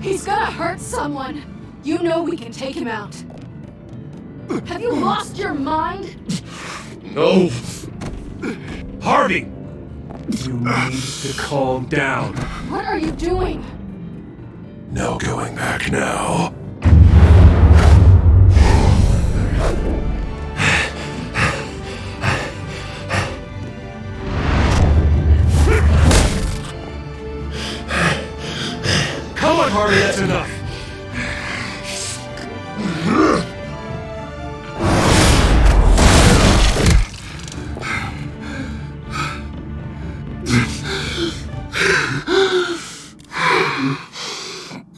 He's gonna hurt someone! You know we can take him out. Have you lost your mind? No! Harvey! You need to calm down. What are you doing? No going back now. Come on, Harvey, that's enough.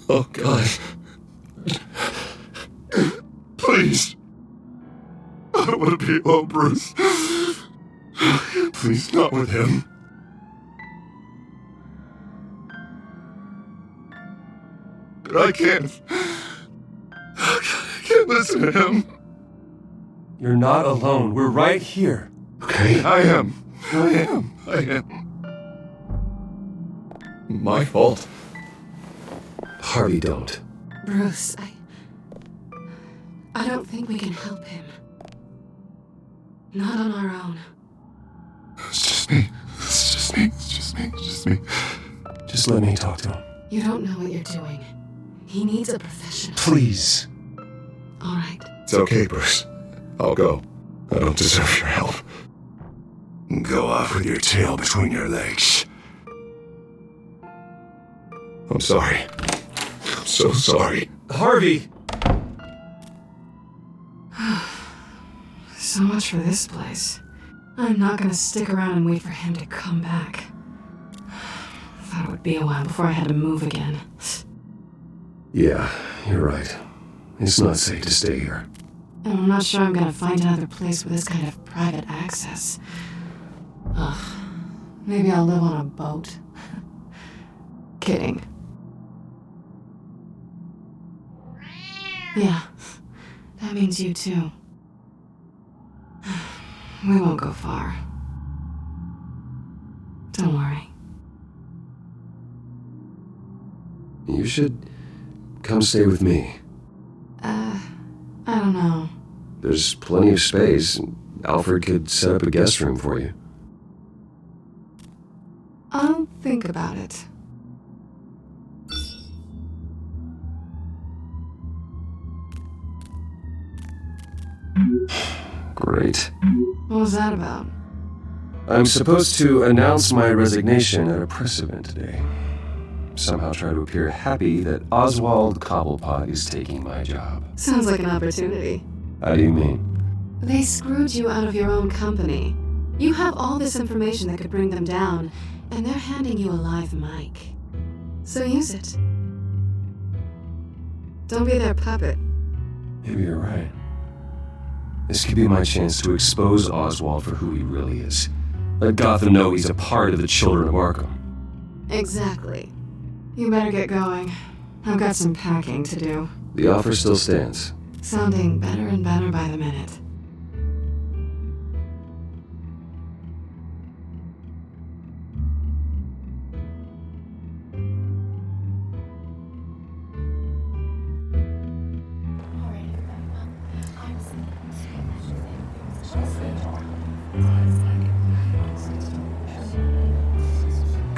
Oh, God. Please. I don't want to be alone, Bruce. Please, not with him. But I can't. I can't listen to him. You're not alone. We're right here. Okay, I am. My fault. Harvey, don't. Bruce, I don't think we can help him. Not on our own. It's just me. Just let me talk to him. You don't know what you're doing. He needs a professional. Please. All right. It's okay, Bruce. I'll go. I don't deserve your help. Go off with your tail between your legs. I'm sorry. I'm so sorry. Harvey! So much for this place. I'm not gonna stick around and wait for him to come back. Thought it would be a while before I had to move again. Yeah, you're right. It's not safe to stay here. And I'm not sure I'm gonna find another place with this kind of private access. Ugh. Maybe I'll live on a boat. Kidding. Yeah, that means you too. We won't go far. Don't worry. You should come stay with me. I don't know. There's plenty of space. Alfred could set up a guest room for you. I'll think about it. Great. What was that about? I'm supposed to announce my resignation at a press event today. Somehow try to appear happy that Oswald Cobblepot is taking my job. Sounds like an opportunity. How do you mean? They screwed you out of your own company. You have all this information that could bring them down, and they're handing you a live mic. So use it. Don't be their puppet. Maybe you're right. This could be my chance to expose Oswald for who he really is. Let Gotham know he's a part of the Children of Arkham. Exactly. You better get going. I've got some packing to do. The offer still stands. Sounding better and better by the minute.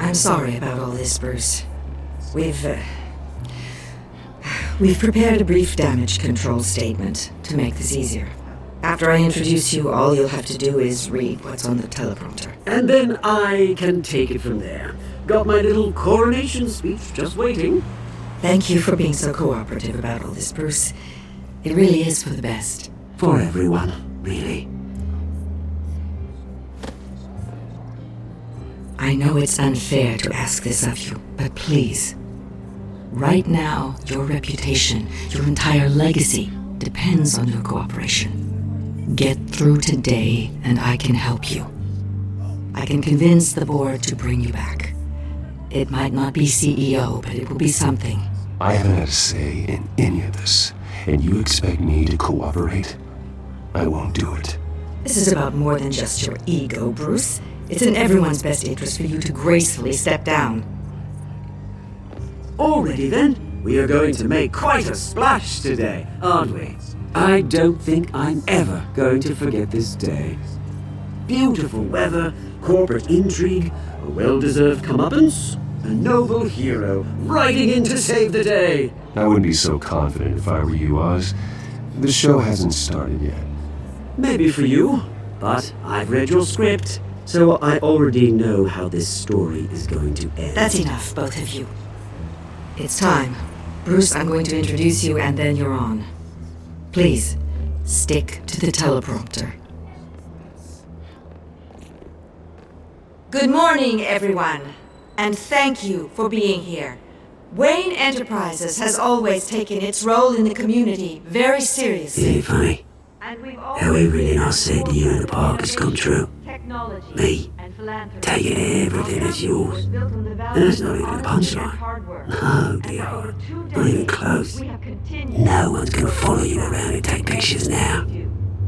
I'm sorry about all this, Bruce. We've prepared a brief damage control statement to make this easier. After I introduce you, all you'll have to do is read what's on the teleprompter. And then I can take it from there. Got my little coronation speech just waiting. Thank you for being so cooperative about all this, Bruce. It really is for the best. For everyone, really. I know it's unfair to ask this of you, but please. Right now, your reputation, your entire legacy, depends on your cooperation. Get through today, and I can help you. I can convince the board to bring you back. It might not be CEO, but it will be something. I haven't had a say in any of this, and you expect me to cooperate? I won't do it. This is about more than just your ego, Bruce. It's in everyone's best interest for you to gracefully step down. Already then? We are going to make quite a splash today, aren't we? I don't think I'm ever going to forget this day. Beautiful weather, corporate intrigue, a well-deserved comeuppance, a noble hero riding in to save the day. I wouldn't be so confident if I were you, Oz. The show hasn't started yet. Maybe for you, but I've read your script, so I already know how this story is going to end. That's enough, both of you. It's time. Bruce, I'm going to introduce you and then you're on. Please, stick to the teleprompter. Good morning, everyone, and thank you for being here. Wayne Enterprises has always taken its role in the community very seriously. Isn't it funny? How everything I said to you in the park has come true. Me, taking everything as yours. And that's not even a punchline. No, dear. Not even close. No one's gonna follow you around and take pictures now.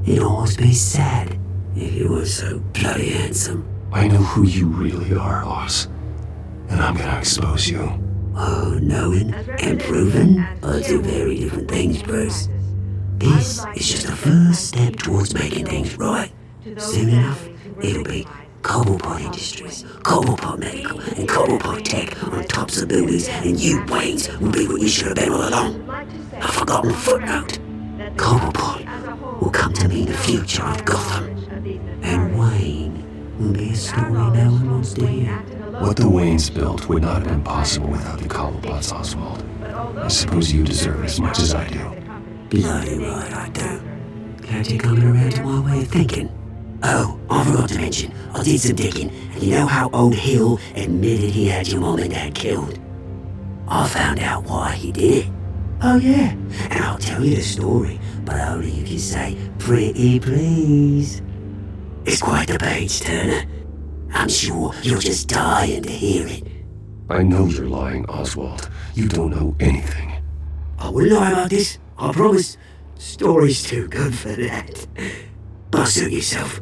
It'd almost be sad if you were so bloody handsome. I know who you really are, Oz. And I'm gonna expose you. Oh, knowing and proving are two very different things, Bruce. This is just the first step towards making things right. Soon enough, it'll be Cobblepot Industries, Cobblepot Medical, and Cobblepot Tech on tops of buildings, and you, Waynes, will be what you should have been all along. A forgotten footnote. Cobblepot will come to mean the future of Gotham. And Wayne will be a story no one wants to hear. What the Waynes built would not have been possible without the Cobblepots, Oswald. I suppose you deserve it as much as I do. Bloody right I do. Glad you're coming around to my way of thinking. Oh, I forgot to mention, I did some digging, and you know how old Hill admitted he had your mom and dad killed? I found out why he did it. Oh yeah, and I'll tell you the story, but only if you say, pretty please. It's quite the page turner. I'm sure you're just dying to hear it. I know you're lying, Oswald. You don't know anything. I wouldn't lie about this, I promise. Story's too good for that. But suit yourself.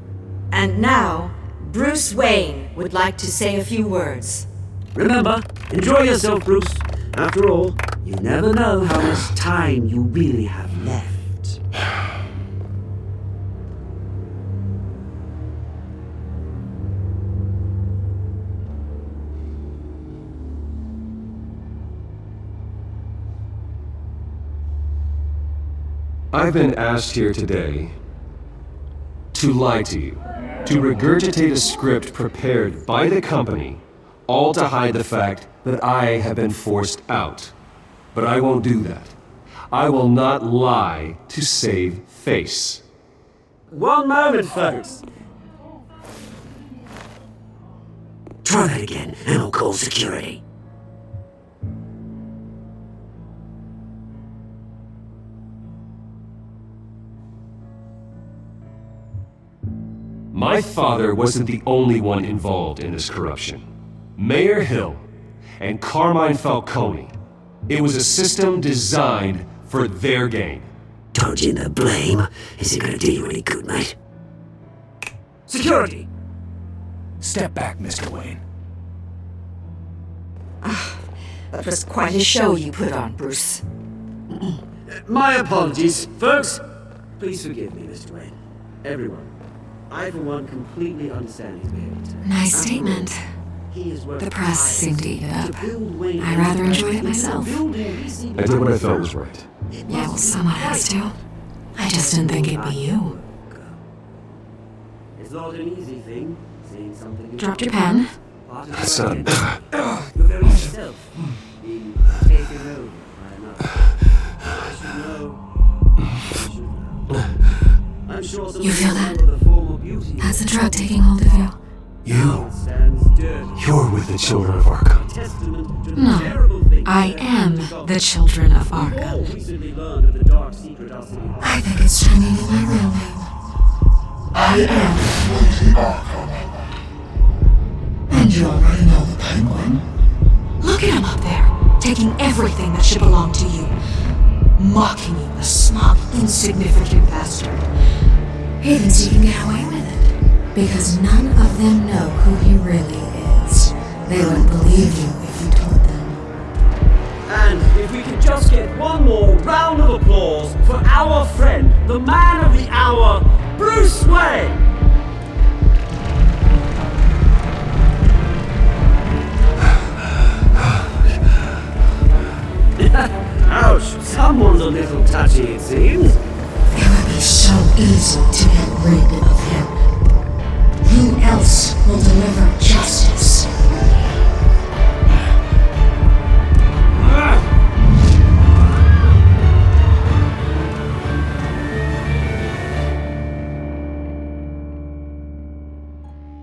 And now, Bruce Wayne would like to say a few words. Remember, enjoy yourself, Bruce. After all, you never know how much time you really have left. I've been asked here today to lie to you, to regurgitate a script prepared by the company, all to hide the fact that I have been forced out. But I won't do that. I will not lie to save face. One moment, folks. Try that again, and I'll call security. My father wasn't the only one involved in this corruption. Mayor Hill and Carmine Falcone. It was a system designed for their gain. Dodging the blame isn't gonna do you any good, mate. Security! Step back, Mr. Wayne. That was quite a show you put on, Bruce. My apologies, folks. Please forgive me, Mr. Wayne. Everyone. I, for one, completely understand his behavior. Nice statement. The press seemed to eat it up. I rather enjoyed it myself. I did what I felt was right. Yeah, well, someone has to. I just didn't think it'd be you. It's not an easy thing, seeing something. Dropped your pen? Son. Your very self being taken over by another. I should know. You feel that? That's the drug taking hold of you. You're with the children of Arkham. No, I am the children of Arkham. I think it's time you knew my real name. I am Lady Arkham. And you already know the Penguin. Look at him up there, taking everything that should belong to you. Mocking you, the smug, insignificant bastard. He thinks he can get away with it. Because none of them know who he really is. They wouldn't believe you if you told them. And if we could just get one more round of applause for our friend, the man of the hour, Bruce Wayne! Ouch, someone's a little touchy, it seems. It would be so easy to get rid of him. Who else will deliver justice?